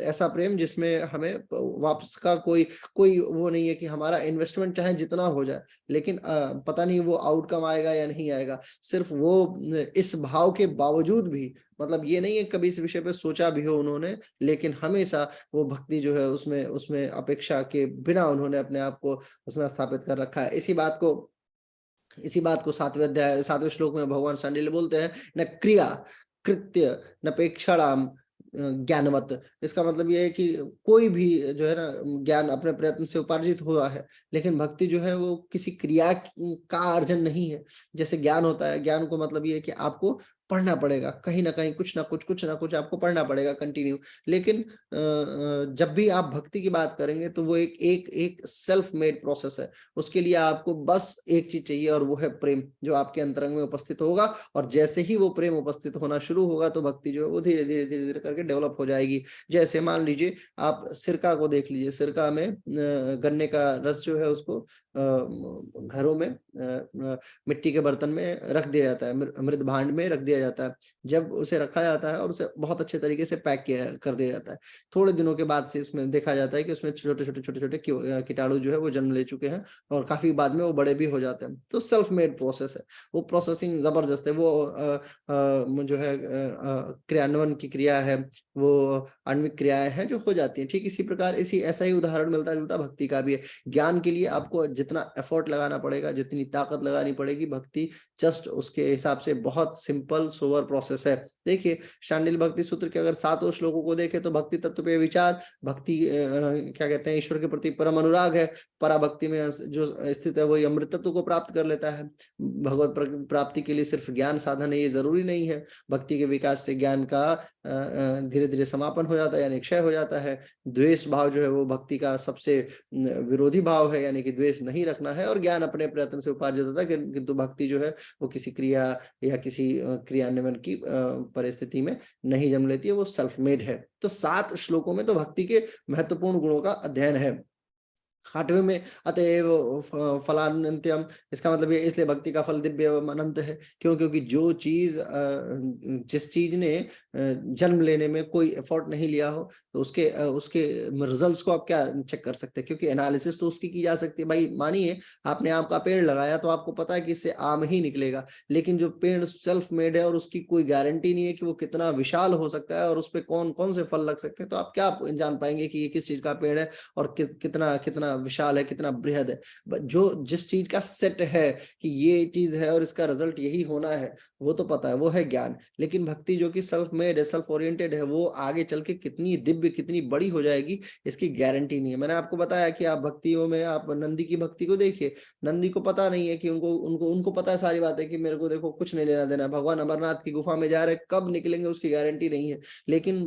ऐसा प्रेम जिसमें हमें वापस का कोई कोई वो नहीं है कि हमारा इन्वेस्टमेंट चाहे जितना हो जाए, लेकिन पता नहीं वो आउटकम आएगा या नहीं आएगा। सिर्फ वो इस भाव के बावजूद भी, मतलब ये नहीं है कभी इस विषय पे सोचा भी हो उन्होंने, लेकिन हमेशा वो भक्ति जो है उसमें उसमें अपेक्षा के बिना उन्होंने अपने आप को उसमें स्थापित कर रखा है। इसी बात को सातवें अध्याय 7वें श्लोक में भगवान शांडिल्य बोलते हैं, न क्रिया कृत्य न पेक्षणाम ज्ञानवत। इसका मतलब ये है कि कोई भी जो है ना ज्ञान अपने प्रयत्न से उपार्जित हुआ है, लेकिन भक्ति जो है वो किसी क्रिया का अर्जन नहीं है। जैसे ज्ञान होता है, ज्ञान को मतलब ये है कि आपको पढ़ना पड़ेगा, कहीं ना कहीं कुछ ना कुछ आपको पढ़ना पड़ेगा कंटिन्यू। लेकिन जब भी आप भक्ति की बात करेंगे तो वो एक एक एक सेल्फ मेड प्रोसेस है। उसके लिए आपको बस एक चीज चाहिए और वो है प्रेम, जो आपके अंतरंग में उपस्थित होगा। और जैसे ही वो प्रेम उपस्थित होना शुरू होगा तो भक्ति जो है वो धीरे धीरे धीरे धीरे करके डेवलप हो जाएगी। जैसे मान लीजिए आप सिरका को देख लीजिए, सिरका में गन्ने का रस जो है उसको घरों में मिट्टी के बर्तन में रख दिया जाता है, मृद भांड में रख दिया जाता है। जब उसे रखा जाता है और उसे बहुत अच्छे तरीके से पैक किया कर दिया जाता है, थोड़े दिनों के बाद से इसमें देखा जाता है कि उसमें छोटे छोटे छोटे छोटे कीटाणु जो है वो जन्म ले चुके हैं और काफी बाद में वो बड़े भी हो जाते हैं। तो सेल्फ मेड प्रोसेस है, वो प्रोसेसिंग जबरदस्त है। वो जो है क्रियान्वयन की क्रिया है, वो आणविक क्रियाएं हैं जो हो जाती हैं। ठीक इसी प्रकार ऐसा ही उदाहरण मिलता जुलता भक्ति का भी है। ज्ञान के लिए आपको जितना एफर्ट लगाना पड़ेगा, जितनी ताकत लगानी पड़ेगी, भक्ति जस्ट उसके हिसाब से बहुत सिंपल सोवर प्रोसेस है। देखिए शांडिल्य भक्ति सूत्र के अगर 7 श्लोकों को देखें तो भक्ति तत्व पे विचार, भक्ति क्या कहते हैं, ईश्वर के प्रति परम अनुराग है। पराभक्ति में जो स्थित है वही अमृत तत्व को प्राप्त कर लेता है। भगवत प्राप्ति के लिए सिर्फ ज्ञान साधन है ये जरूरी नहीं है। भक्ति के विकास से ज्ञान का धीरे धीरे समापन हो जाता है, यानी क्षय हो जाता है। द्वेष भाव जो है वो भक्ति का सबसे विरोधी भाव है, यानी कि द्वेष नहीं रखना है। और ज्ञान अपने प्रयत्न से उपार्जित होता है, किंतु भक्ति जो है वो किसी क्रिया या किसी क्रियान्वयन की परिस्थिति में नहीं जन्म लेती है, वो सेल्फ मेड है। तो 7 श्लोकों में तो भक्ति के महत्वपूर्ण गुणों का अध्ययन है। आठवें में अतएव फलान्यंत्यम, इसका मतलब ये इसलिए भक्ति का फल दिव्य एवं अनंत है। क्यों? क्योंकि जो चीज जिस चीज ने जन्म लेने में कोई एफर्ट नहीं लिया हो, तो उसके रिजल्ट्स को आप क्या चेक कर सकते हैं? क्योंकि एनालिसिस तो उसकी की जा सकती है। भाई मानिए आपने आम का पेड़ लगाया, तो आपको पता है कि इससे आम ही निकलेगा, लेकिन जो पेड़ सेल्फ मेड है और उसकी कोई गारंटी नहीं है कि वो कितना विशाल हो सकता है और उस पर कौन कौन से फल लग सकते हैं, तो आप क्या जान पाएंगे कि ये किस चीज का पेड़ है और कितना कितना विशाल है, कितना बृहद है? जो जिस चीज का सेट है कि ये चीज है और इसका रिजल्ट यही होना है, वो तो पता है, वो है ज्ञान। लेकिन भक्ति जो कि सेल्फ मेड है, सेल्फ ओरिएंटेड है, वो आगे चल के कितनी दिव्य, कितनी बड़ी हो जाएगी, इसकी गारंटी नहीं है। मैंने आपको बताया कि आप भक्तियों में आप नंदी की भक्ति को देखिए, नंदी को पता नहीं है कि उनको उनको उनको पता है सारी बातें कि मेरे को देखो कुछ नहीं लेना देना, भगवान अमरनाथ की गुफा में जा रहे, कब निकलेंगे उसकी गारंटी नहीं है। लेकिन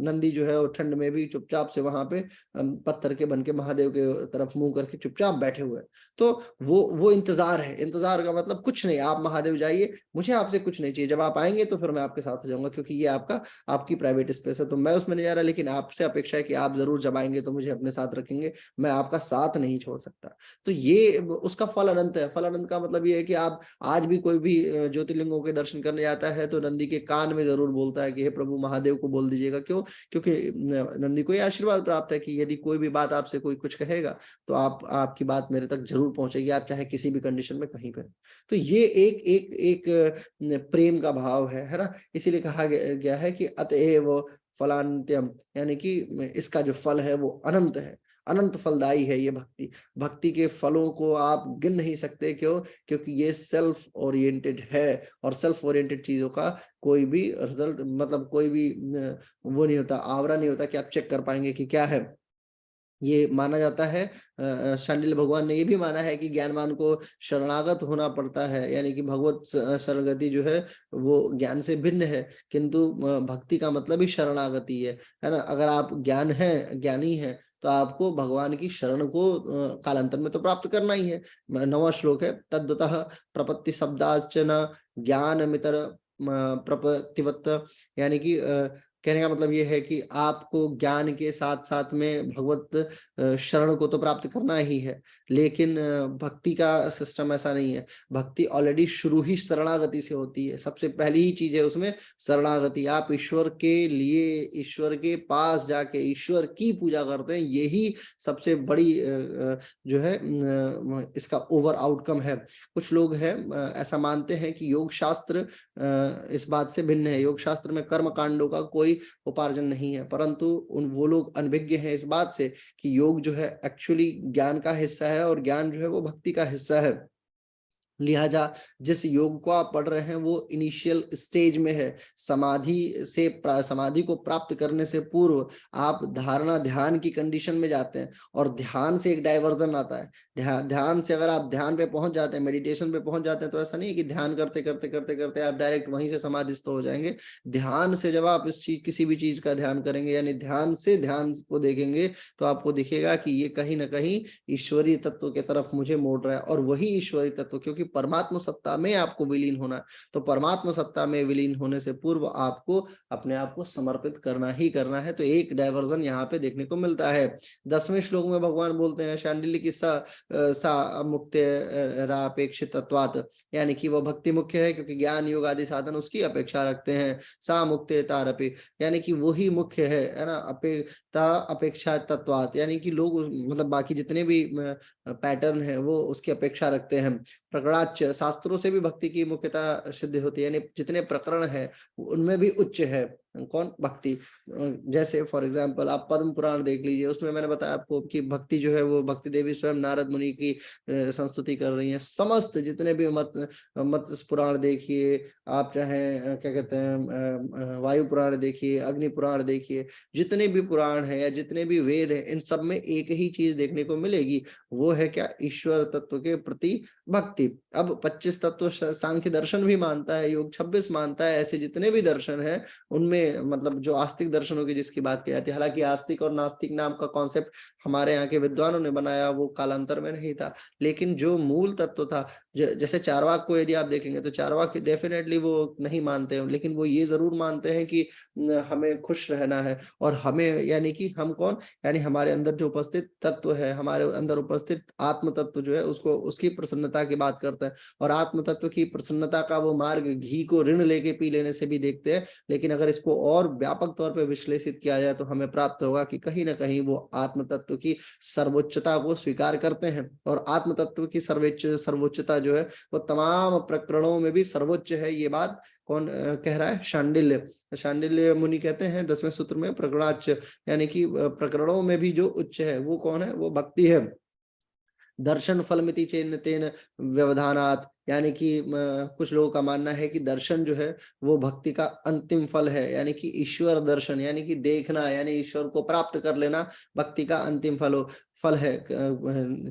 नंदी जो है वो ठंड में भी चुपचाप से वहां पे पत्थर के बन के महादेव के तरफ मुंह करके चुपचाप बैठे हुए हैं। तो वो इंतजार है। इंतजार का मतलब कुछ नहीं, आप महादेव जाइए, मुझे आपसे कुछ नहीं चाहिए, जब आप आएंगे तो फिर मैं आपके साथ हो जाऊंगा, क्योंकि ये आपकी प्राइवेट स्पेस है, तो मैं उसमें नहीं जा रहा, लेकिन आपसे अपेक्षा है कि आप जरूर जब आएंगे तो मुझे अपने साथ रखेंगे, मैं आपका साथ नहीं छोड़ सकता। तो ये उसका फल अनंत है। फल अनंत का मतलब ये है कि आप आज भी कोई भी ज्योतिर्लिंगों के दर्शन करने जाता है तो नंदी के कान में जरूर बोलता है कि हे प्रभु महादेव को बोल दीजिएगा। क्यों? क्योंकि नंदी को ये आशीर्वाद प्राप्त है कि यदि कोई भी बात आपसे कोई कुछ कहेगा तो आपकी बात मेरे तक जरूर पहुंचेगी, आप चाहे किसी भी कंडीशन में कहीं पर। तो ये एक एक एक प्रेम का भाव है ना। इसीलिए कहा गया है कि अतएव फलान्त्यम, यानी कि इसका जो फल है वो अनंत है, अनंत फलदायी है ये भक्ति। भक्ति के फलों को आप गिन नहीं सकते। क्यों? क्योंकि ये सेल्फ ओरिएंटेड है, और सेल्फ ओरिएंटेड चीजों का कोई भी रिजल्ट, मतलब कोई भी वो नहीं होता, आवरा नहीं होता कि आप चेक कर पाएंगे कि क्या है। ये माना जाता है, शांडिल्य भगवान ने ये भी माना है कि ज्ञानवान को शरणागत होना पड़ता है, यानी कि भगवत शरणगति जो है वो ज्ञान से भिन्न है। किंतु भक्ति का मतलब ही शरणागति है ना। अगर आप ज्ञानी है तो आपको भगवान की शरण को कालांतर में तो प्राप्त करना ही है। 9वां श्लोक है, तद्वतः प्रपत्ति शब्दाश्च न ज्ञान मितर प्रपत्तिवत, यानी कि कहने का मतलब ये है कि आपको ज्ञान के साथ साथ में भगवत शरण को तो प्राप्त करना ही है, लेकिन भक्ति का सिस्टम ऐसा नहीं है। भक्ति ऑलरेडी शुरू ही शरणागति से होती है। सबसे पहली ही चीज है उसमें शरणागति। आप ईश्वर के लिए, ईश्वर के पास जाके ईश्वर की पूजा करते हैं, यही सबसे बड़ी जो है इसका ओवर आउटकम है। कुछ लोग हैं ऐसा मानते हैं कि योग शास्त्र इस बात से भिन्न है। योग शास्त्र में कर्म कांडों का कोई उपार्जन नहीं है, परंतु वो लोग अनभिज्ञ हैं इस बात से कि योग जो है एक्चुअली ज्ञान का हिस्सा है, और ज्ञान जो है वो भक्ति का हिस्सा है। लिहाजा जिस योग को आप पढ़ रहे हैं वो इनिशियल स्टेज में है। समाधि को प्राप्त करने से पूर्व आप धारणा ध्यान की कंडीशन में जाते हैं, और ध्यान से एक डाइवर्जन आता है। ध्यान से अगर आप ध्यान पे पहुंच जाते हैं, मेडिटेशन पे पहुंच जाते हैं, तो ऐसा नहीं है कि ध्यान करते करते करते करते आप डायरेक्ट वहीं से समाधिस्थ हो जाएंगे। ध्यान से जब आप किसी भी चीज का ध्यान करेंगे, यानी ध्यान से ध्यान को देखेंगे, तो आपको दिखेगा कि ये कहीं ना कहीं ईश्वरीय तत्व के तरफ मुझे मोड़ रहा है। और वही ईश्वरीय तत्व, क्योंकि परमात्मा सत्ता में आपको विलीन होना है, तो परमात्मा सत्ता में विलीन होने से पूर्व आपको अपने आप को समर्पित करना ही करना है। तो एक डाइवर्जन यहाँ पे देखने को मिलता है। 10वें श्लोक में भगवान बोलते हैं शांडिल्य की सा मुक्ति रापेक्षित तत्वात, यानी कि वो भक्ति मुख्य है क्योंकि ज्ञान योग आदि साधन उसकी अपेक्षा रखते हैं। सा मुक्ति तारपे, यानी कि वही मुख्य है ना। अपेक्षा तत्वात, यानी कि लोग मतलब बाकी जितने भी पैटर्न है वो उसकी अपेक्षा रखते हैं। प्रकरणाच, शास्त्रों से भी भक्ति की मुख्यता सिद्ध होती है, यानी जितने प्रकरण है उनमें भी उच्च है कौन? भक्ति। जैसे फॉर एग्जांपल आप पद्म पुराण देख लीजिए, उसमें मैंने बताया आपको कि भक्ति जो है वो भक्ति देवी स्वयं नारद मुनि की संस्तुति कर रही है। समस्त जितने भी मत पुराण देखिए आप, चाहे क्या कहते हैं वायु पुराण देखिए, अग्नि पुराण देखिए, जितने भी पुराण है या जितने भी वेद है, इन सब में एक ही चीज देखने को मिलेगी, वो है क्या? ईश्वर तत्व के प्रति भक्ति। अब 25 तत्व सांख्य दर्शन भी मानता है, योग 26 मानता है। ऐसे जितने भी दर्शन है उनमें, मतलब जो आस्तिक दर्शनों की जिसकी बात की जाती है, हालांकि आस्तिक और नास्तिक नाम का कॉन्सेप्ट हमारे यहाँ के विद्वानों ने बनाया, वो कालांतर में नहीं था, लेकिन जो मूल तत्व था जैसे चारवाक को यदि आप देखेंगे तो चारवाक डेफिनेटली वो नहीं मानते हैं, लेकिन वो ये जरूर मानते हैं कि हमें खुश रहना है और हमें, यानी कि हम कौन, यानी हमारे अंदर जो उपस्थित तत्व है, हमारे अंदर उपस्थित आत्म तत्व जो है उसको, उसकी प्रसन्नता की बात करते हैं। और आत्म तत्व की प्रसन्नता का वो मार्ग घी को ऋण लेके पी लेने से भी देखते हैं, लेकिन अगर इसको और व्यापक तौर पर विश्लेषित किया जाए तो हमें प्राप्त होगा कि कहीं ना कहीं वो आत्म तत्व की सर्वोच्चता को स्वीकार करते हैं। और आत्म तत्व की सर्वोच्चता जो है वो तमाम प्रकरणों में भी सर्वोच्च है। ये बात कौन कह रहा है? शांडिल्य। शांडिल्य मुनि कहते हैं 10वें सूत्र में प्रकरणाच्च, यानी कि प्रकरणों में भी जो उच्च है वो कौन है? वो भक्ति है। दर्शन फलमिति चेन तेन व्यवधानात्, यानी कि कुछ लोगों का मानना है कि दर्शन जो है वो भक्ति का अंतिम फल है, यानी कि ईश्वर दर्शन, यानी कि देखना, यानी ईश्वर को प्राप्त कर लेना भक्ति का अंतिम फल है।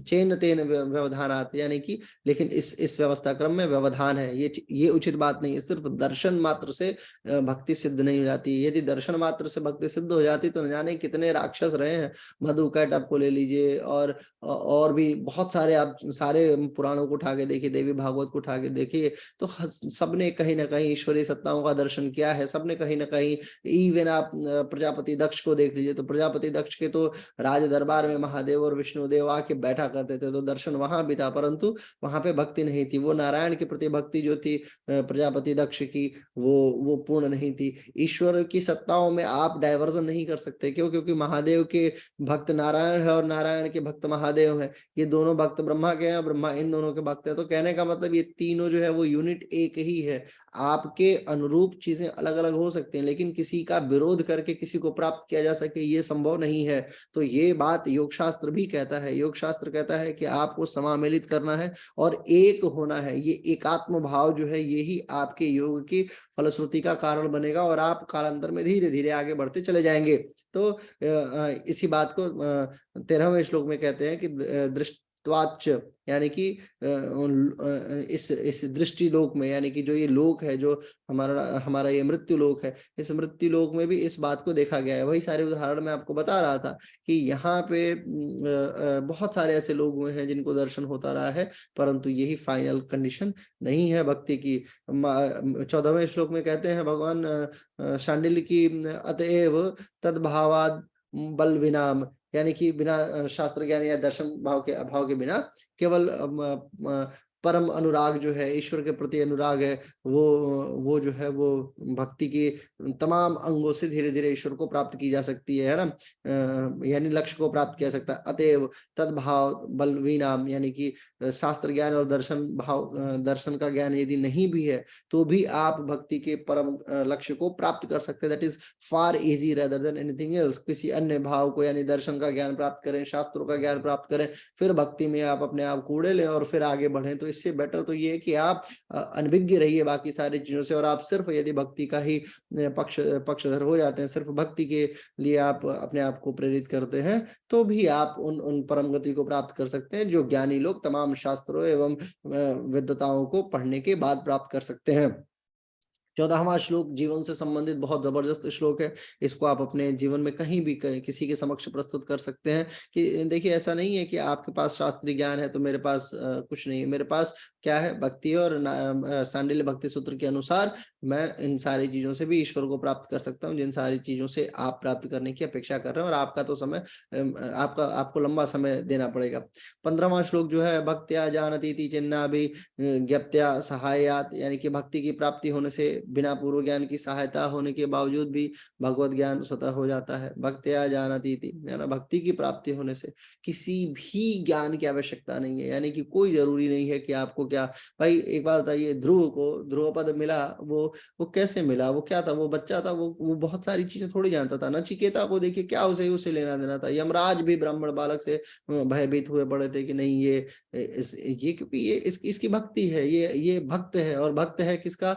चेन तेन व्यवधानात्, यानी कि लेकिन इस व्यवस्था क्रम में व्यवधान है, ये उचित बात नहीं है। सिर्फ दर्शन मात्र से भक्ति सिद्ध नहीं हो जाती। यदि दर्शन मात्र से भक्ति सिद्ध हो जाती तो न जाने कितने राक्षस रहे हैं। मधु कैटअप को ले लीजिए, और भी बहुत सारे, आप सारे पुराणों को उठा के देखिए, देवी भागवत को उठा के देखिए, तो सबने कहीं ना कहीं ईश्वरीय सत्ताओं का दर्शन किया है। सबने कहीं ना कहीं, इवन आप प्रजापति दक्ष को देख लीजिए, तो प्रजापति दक्ष के तो राज दरबार में महादेव और विष्णुदेव आके बैठा करते थे, तो दर्शन वहां भी था, परंतु वहां पे भक्ति नहीं थी। वो नारायण के प्रति भक्ति जो थी प्रजापति दक्ष की, वो पूर्ण नहीं थी। ईश्वर की सत्ताओं में आप डायवर्जन नहीं कर सकते। क्यों? क्योंकि महादेव के भक्त नारायण है और नारायण के भक्त महादेव है। ये दोनों भक्त ब्रह्मा के हैं, ब्रह्मा इन दोनों के भक्त है। तो कहने का मतलब ये तीनों जो है वो यूनिट एक ही है। आपके अनुरूप चीजें अलग अलग हो सकती हैं, लेकिन किसी का विरोध करके किसी को प्राप्त किया जा सके ये संभव नहीं है। तो ये बात योग शास्त्र भी कहता है। योग शास्त्र कहता है कि आपको समामेलित करना है और एक होना है। ये एकात्म भाव जो है यही आपके योग की फलश्रुति का कारण बनेगा और आप कालांतर में धीरे धीरे आगे बढ़ते चले जाएंगे। तो इसी बात को 13वें श्लोक में कहते हैं कि दृष्टवाच, यानी कि इस दृष्टि लोक में, यानी कि जो ये लोक है, जो हमारा ये मृत्यु लोक है, इस मृत्यु लोक में भी इस बात को देखा गया है। वही सारे उदाहरण मैं आपको बता रहा था कि यहाँ पे बहुत सारे ऐसे लोग हुए हैं जिनको दर्शन होता रहा है, परंतु यही फाइनल कंडीशन नहीं है भक्ति की। 14वें श्लोक में कहते हैं भगवान शांडिल्य की, अतएव तद्भावाद बल विनाम, यानी कि बिना शास्त्र ज्ञान या दर्शन भाव के अभाव के बिना केवल परम अनुराग जो है, ईश्वर के प्रति अनुराग है, वो जो है वो भक्ति के तमाम अंगों से धीरे धीरे ईश्वर को प्राप्त की जा सकती है ना, यानी लक्ष्य को प्राप्त किया सकता है। अतएव तद्भाव बलवीनाम, यानी कि शास्त्र ज्ञान और दर्शन का ज्ञान यदि नहीं भी है तो भी आप भक्ति के परम लक्ष्य को प्राप्त कर सकते हैं। That is far easy rather than anything else. किसी अन्य भाव को, यानी दर्शन का ज्ञान प्राप्त करें, शास्त्रों का ज्ञान प्राप्त करें, फिर भक्ति में आप अपने आप को उड़े लें और फिर आगे बढ़ें, तो इससे बेटर तो ये है कि आप अनभिज्ञ रहिए बाकी सारी चीजों से, और आप सिर्फ यदि भक्ति का ही पक्षधर हो जाते हैं, सिर्फ भक्ति के लिए आप अपने आप को प्रेरित करते हैं, तो भी आप उन परम गति को प्राप्त कर सकते हैं जो ज्ञानी लोग तमाम शास्त्रों एवं विद्वताओं को पढ़ने के बाद प्राप्त कर सकते हैं। 14वां श्लोक जीवन से संबंधित बहुत जबरदस्त श्लोक है। इसको आप अपने जीवन में कहीं भी किसी के समक्ष प्रस्तुत कर सकते हैं कि देखिए, ऐसा नहीं है कि आपके पास शास्त्रीय ज्ञान है तो मेरे पास कुछ नहीं है। मेरे पास क्या है? भक्ति, और सांडिल्य भक्ति सूत्र के अनुसार मैं इन सारी चीजों से भी ईश्वर को प्राप्त कर सकता हूँ, जिन सारी चीजों से आप प्राप्त करने की अपेक्षा कर रहे हैं। और आपका तो समय, आपको लंबा समय देना पड़ेगा। 15वां श्लोक जो है, भक्त्या जानती चिन्ना भी ज्ञप्त्या सहायात, यानी कि भक्ति की प्राप्ति होने से, बिना पूर्व ज्ञान की सहायता होने के बावजूद भी भगवत ज्ञान स्वतः हो जाता है। भक्त्या जानती थी, ना, भक्ति की प्राप्ति होने से किसी भी ज्ञान की आवश्यकता नहीं है। यानी कि कोई जरूरी नहीं है कि आपको क्या, भाई एक बात बताइए, ध्रुव को ध्रुव पद मिला, वो कैसे मिला? वो क्या था? वो बच्चा था, वो बहुत सारी चीजें थोड़ी जानता था। नचिकेता को देखिए, क्या उसे लेना देना था? यमराज भी ब्राह्मण बालक से भयभीत हुए पड़े थे कि नहीं ये क्योंकि ये इसकी भक्ति है, ये भक्त है। और भक्त है किसका?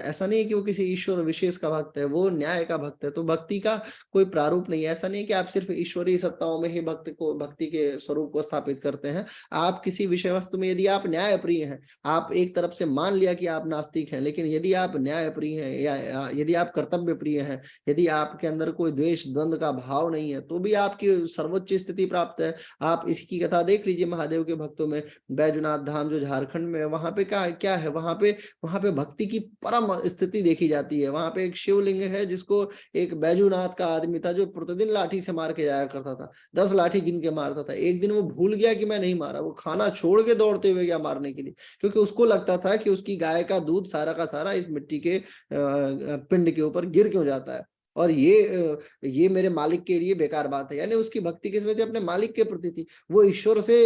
ऐसा नहीं है कि वो किसी ईश्वर विशेष का भक्त है, वो न्याय का भक्त है। तो भक्ति का कोई प्रारूप नहीं है। ऐसा नहीं है कि आप सिर्फ ईश्वरीय सत्ताओं में ही भक्ति के स्वरूप को स्थापित करते हैं। आप किसी विषय वस्तु में यदि आप न्याय प्रिय हैं, आप एक तरफ से मान लिया कि आप नास्तिक हैं, लेकिन यदि आप न्याय प्रिय हैं, या यदि आप कर्तव्य प्रिय हैं, यदि आपके अंदर कोई द्वेष द्वंद्व का भाव नहीं है, तो भी आपकी सर्वोच्च स्थिति प्राप्त है। आप इसकी कथा देख लीजिए महादेव के भक्तों में, बैजनाथ धाम जो झारखंड में है, वहां पे क्या क्या है, वहां पे भक्ति की परम स्थिति देखी जाती है। वहां पे एक शिवलिंग है जिसको एक बैजूनाथ का आदमी था जो प्रतिदिन लाठी से मार के जाया करता था, 10 लाठी गिन के मारता था। एक दिन वो भूल गया कि मैं नहीं मारा, वो खाना छोड़ के दौड़ते हुए गया मारने के लिए, क्योंकि उसको लगता था कि उसकी गाय का दूध सारा का सारा इस मिट्टी के पिंड के ऊपर गिर क्यों जाता है, और ये मेरे मालिक के लिए बेकार बात है। यानी उसकी भक्ति किसमें थी, अपने मालिक के प्रति थी। वो ईश्वर से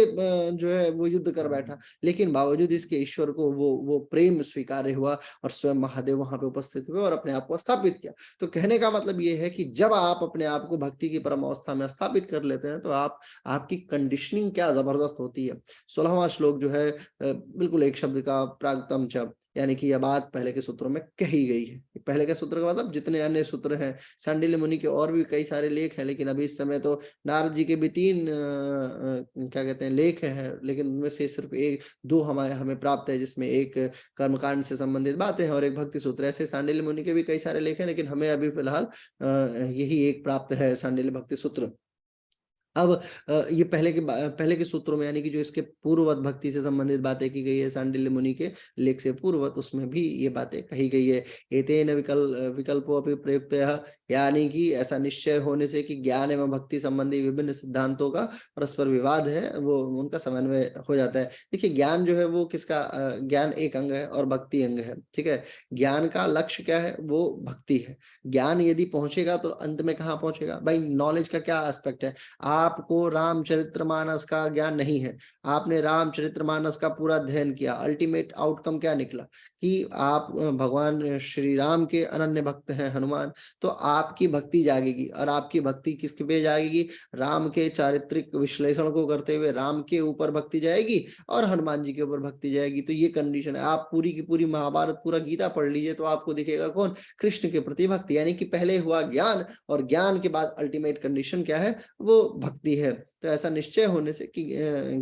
जो है वो युद्ध कर बैठा, लेकिन बावजूद इसके ईश्वर को वो प्रेम स्वीकार्य हुआ और स्वयं महादेव वहां पे उपस्थित हुए और अपने आप को स्थापित किया। तो कहने का मतलब ये है कि जब आप अपने आप को भक्ति की परम अवस्था में स्थापित कर लेते हैं, तो आपकी कंडीशनिंग क्या जबरदस्त होती है। 16वां श्लोक जो है बिल्कुल एक शब्द का प्रागतम च, यानी कि यह बात पहले के सूत्रों में कही गई है। पहले के सूत्र का मतलब जितने अन्य सूत्र हैं, सांडिल्य मुनि के और भी कई सारे लेख हैं, लेकिन अभी इस समय तो नारद जी के भी 3 क्या कहते हैं लेख हैं, लेकिन उनमें से सिर्फ 1-2 हमें प्राप्त है, जिसमें एक कर्मकांड से संबंधित बातें हैं और एक भक्ति सूत्र। ऐसे सांडिल्य मुनि के भी कई सारे लेख हैं, लेकिन हमें अभी फिलहाल यही एक प्राप्त है, सांडिल्य भक्ति सूत्र। अब ये पहले के सूत्रों में, यानी कि जो इसके पूर्ववत भक्ति से संबंधित बातें की गई है सांडिल्य मुनि के लेख से पूर्ववत, उसमें भी ये बातें कही गई है। एतेन विकल्पो अपि प्रयुक्तयः, यानी कि ऐसा निश्चय होने से कि ज्ञान एवं भक्ति संबंधी विभिन्न सिद्धांतों का परस्पर विवाद है, वो उनका समन्वय हो जाता है। देखिए ज्ञान जो है वो किसका, ज्ञान एक अंग है और भक्ति अंग है, ठीक है। ज्ञान का लक्ष्य क्या है, वो भक्ति है। ज्ञान यदि पहुंचेगा तो अंत में कहाँ पहुंचेगा भाई, नॉलेज का क्या एस्पेक्ट है। आपको रामचरितमानस का ज्ञान नहीं है, आपने रामचरितमानस का पूरा अध्ययन किया, अल्टीमेट आउटकम क्या निकला कि आप भगवान श्री राम के अनन्य भक्त हैं हनुमान, तो आपकी भक्ति जागेगी। और आपकी भक्ति किसके पे जागेगी, राम के चारित्रिक विश्लेषण को करते हुए राम के ऊपर भक्ति जाएगी और हनुमान जी के ऊपर भक्ति जाएगी। तो ये कंडीशन है। आप पूरी की पूरी महाभारत, पूरा गीता पढ़ लीजिए तो आपको दिखेगा कौन, कृष्ण के प्रति भक्ति। यानी कि पहले हुआ ज्ञान और ज्ञान के बाद अल्टीमेट कंडीशन क्या है, वो भक्ति है। तो ऐसा निश्चय होने से कि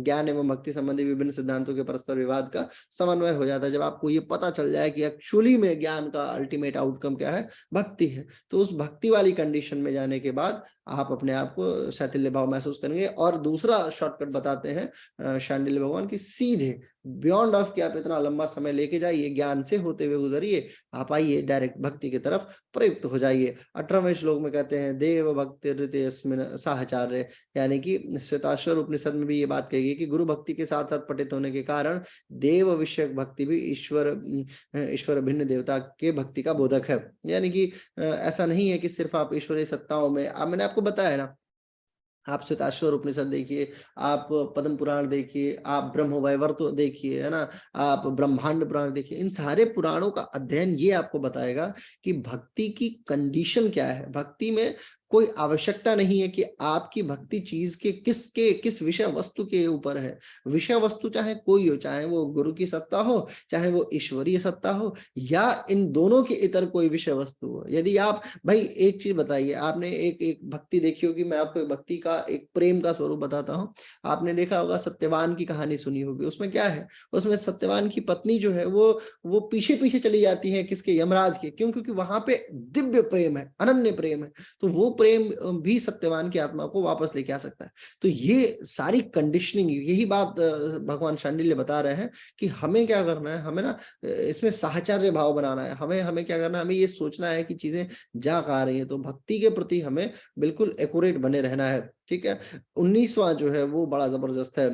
ज्ञान एवं भक्ति संबंधी विभिन्न सिद्धांतों के परस्पर विवाद का समन्वय हो जाता है। जब आपको ये पता चल जाए कि एक्चुअली में ज्ञान का अल्टीमेट आउटकम क्या है, भक्ति है, तो उस भक्ति वाली कंडीशन में जाने के बाद आप अपने आप को शैथिल्य भाव महसूस करेंगे। और दूसरा शॉर्टकट बताते हैं शांडिल्य भगवान की, सीधे बियॉन्ड ऑफ कि आप इतना लंबा समय लेके जाइए, ज्ञान से होते हुए गुजरिए, आप आइए डायरेक्ट भक्ति की तरफ प्रयुक्त हो जाइए। 18वें श्लोक में कहते हैं देव भक्ति ऋतेस्मिन् साहचर्य, यानी कि श्वेताश्वर उपनिषद में भी ये बात कही गई कि गुरु भक्ति के साथ साथ पठित होने के कारण देव विषयक भक्ति भी ईश्वर भिन्न देवता के भक्ति का बोधक है। यानी कि ऐसा नहीं है कि सिर्फ आप ईश्वरीय सत्ताओं में, मैंने आपको बताया ना, आप श्वेताश्वर उपनिषद देखिए, आप पद्म पुराण देखिए, आप ब्रह्म वैवर्त देखिए, है ना, आप ब्रह्मांड पुराण देखिए, इन सारे पुराणों का अध्ययन ये आपको बताएगा कि भक्ति की कंडीशन क्या है। भक्ति में कोई आवश्यकता नहीं है कि आपकी भक्ति चीज के किस विषय वस्तु के ऊपर है। विषय वस्तु चाहे कोई हो, चाहे वो गुरु की सत्ता हो, चाहे वो ईश्वरीय सत्ता हो, या इन दोनों के इतर कोई विषय वस्तु हो। यदि आप, भाई एक चीज बताइए, आपने एक भक्ति देखी होगी, मैं आपको भक्ति का एक प्रेम का स्वरूप बताता हूँ। आपने देखा होगा सत्यवान की कहानी सुनी होगी, उसमें क्या है, उसमें सत्यवान की पत्नी जो है वो पीछे पीछे चली जाती है, किसके, यमराज के। क्यों? क्योंकि वहां पे दिव्य प्रेम है, अनन्य प्रेम है, तो वो प्रेम भी सत्यवान की आत्मा को वापस लेके आ सकता है। तो ये सारी कंडीशनिंग, यही बात भगवान शांडिल्य बता रहे हैं कि हमें क्या करना है, हमें ना इसमें साहचर्य भाव बनाना है। हमें क्या करना है, हमें ये सोचना है कि चीजें जा आ रही हैं, तो भक्ति के प्रति हमें बिल्कुल एक्यूरेट बने रहना है, ठीक है। 19वां जो है वो बड़ा जबरदस्त है।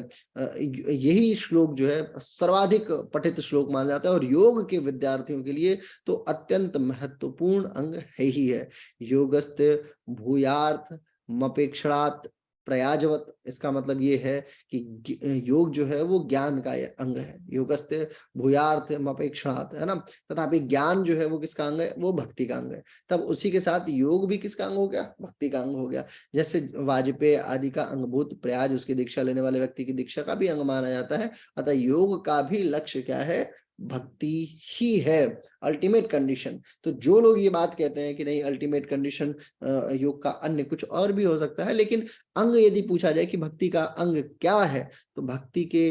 यही श्लोक जो है सर्वाधिक पठित श्लोक माना जाता है और योग के विद्यार्थियों के लिए तो अत्यंत महत्वपूर्ण अंग है ही है। योगस्थ भूयार्थ मपेक्षणात् प्रयाजवत, इसका मतलब ये है कि योग जो है वो ज्ञान का अंग है। योगस्थ भूयार्थ मपेक्षणात्, है ना, तथापि ज्ञान जो है वो किसका अंग है, वो भक्ति का अंग है। तब उसी के साथ योग भी किसका अंग हो गया, भक्ति का अंग हो गया। जैसे वाजपेयी आदि का अंगभूत प्रयाज उसकी दीक्षा लेने वाले व्यक्ति की दीक्षा का भी अंग माना जाता है, अतः योग का भी लक्ष्य क्या है, भक्ति ही है, अल्टीमेट कंडीशन। तो जो लोग ये बात कहते हैं कि नहीं अल्टीमेट कंडीशन योग का अन्य कुछ और भी हो सकता है, लेकिन अंग यदि पूछा जाए कि भक्ति का अंग क्या है, तो भक्ति के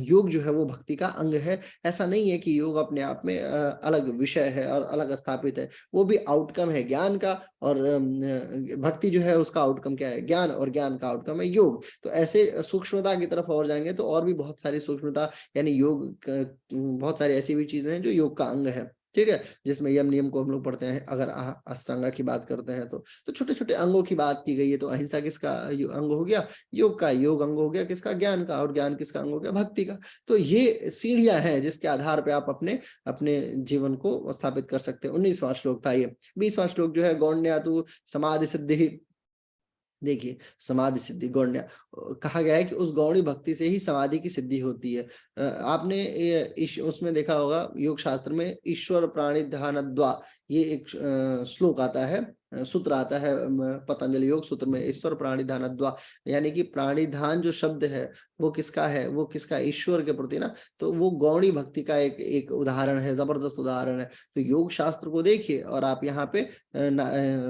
योग जो है वो भक्ति का अंग है। ऐसा नहीं है कि योग अपने आप में अलग विषय है और अलग स्थापित है, वो भी आउटकम है ज्ञान का। और भक्ति जो है उसका आउटकम क्या है? ज्ञान, और ज्ञान का आउटकम है योग। तो ऐसे सूक्ष्मता की तरफ और जाएंगे तो और भी बहुत सारी सूक्ष्मता, यानी योग बहुत सारी ऐसी भी चीजें हैं जो योग का अंग है, ठीक है, जिसमें यम नियम को हम लोग पढ़ते हैं। अगर अष्टांगा की बात करते हैं तो छोटे छोटे अंगों की बात की गई है। तो अहिंसा किसका अंग हो गया? योग का। योग अंग हो गया किसका? ज्ञान का। और ज्ञान किसका अंग हो गया? भक्ति का। तो ये सीढ़ियां हैं जिसके आधार पे आप अपने अपने जीवन को स्थापित कर सकते हैं। 19वां श्लोक था ये। 20वां श्लोक जो है गौण्या समाधि सिद्धि। देखिए, समाधि सिद्धि गौण्य कहा गया है कि उस गौणी भक्ति से ही समाधि की सिद्धि होती है। आपने उसमें देखा होगा योग शास्त्र में ईश्वर प्राणी ध्यानद्वा, ये एक श्लोक आता है, सूत्र आता है पतंजलि योग सूत्र में, ईश्वर प्राणी ध्यानद्वा, यानी कि प्राणी ध्यान जो शब्द है वो किसका है? वो किसका? ईश्वर के प्रति ना। तो वो गौणी भक्ति का एक उदाहरण है, जबरदस्त उदाहरण है। तो योग शास्त्र को देखिए और आप यहाँ पे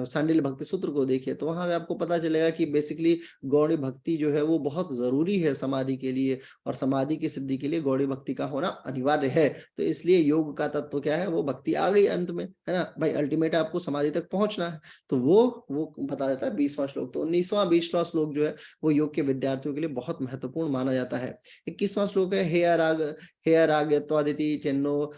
सांडिल्य भक्ति सूत्र को देखिए, तो वहां पे आपको पता चलेगा कि बेसिकली गौड़ी भक्ति जो है वो बहुत जरूरी है समाधि के लिए, और समाधि की सिद्धि के लिए गौड़ी भक्ति का होना अनिवार्य है। तो इसलिए योग का तत्व क्या है? वो भक्ति आ गई अंत में, है ना भाई। अल्टीमेट आपको समाधि तक पहुंचना है, तो वो बता देता है 20वां श्लोक। तो 19वां 20वां श्लोक जो है वो योग के विद्यार्थियों के लिए बहुत महत्वपूर्ण माना जाता है। 21वां श्लोक है हे राग त्वादिति चेन्नो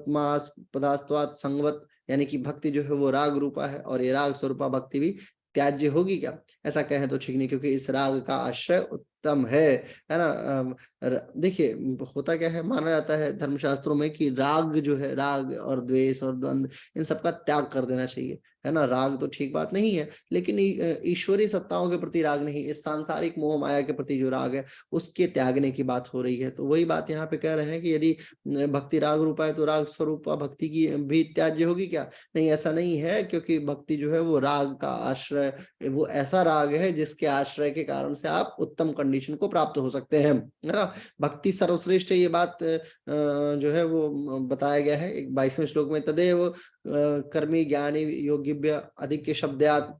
मास पदास्त्वात् संगवत, यानी कि भक्ति जो है वो राग रूपा है, और ये राग स्वरूपा भक्ति भी त्याज्य होगी क्या? ऐसा कहें तो ठीक नहीं, क्योंकि इस राग का आश्रय उत्तम है ना। देखिए, होता क्या है, माना जाता है धर्मशास्त्रों में कि राग जो है, राग और द्वेष और द्वंद, इन सबका त्याग कर देना चाहिए, है ना। राग तो ठीक बात नहीं है, लेकिन ईश्वरीय सत्ताओं के प्रति राग नहीं, इस सांसारिक मोह माया के प्रति जो राग है उसके त्यागने की बात हो रही है। तो वही बात यहाँ पे कह रहे हैं कि यदि भक्ति राग रूपा है तो राग स्वरूपा भक्ति की भी त्याज्य होगी क्या? नहीं, ऐसा नहीं है, क्योंकि भक्ति जो है वो राग का आश्रय, वो ऐसा राग है जिसके आश्रय के कारण से आप उत्तम कंडीशन को प्राप्त हो सकते हैं, है ना। भक्ति सर्वश्रेष्ठ है, ये बात जो है वो बताया गया है 22वें श्लोक में। तदेव कर्मी ज्ञानी योगिभ्य अधिक शब्दात्,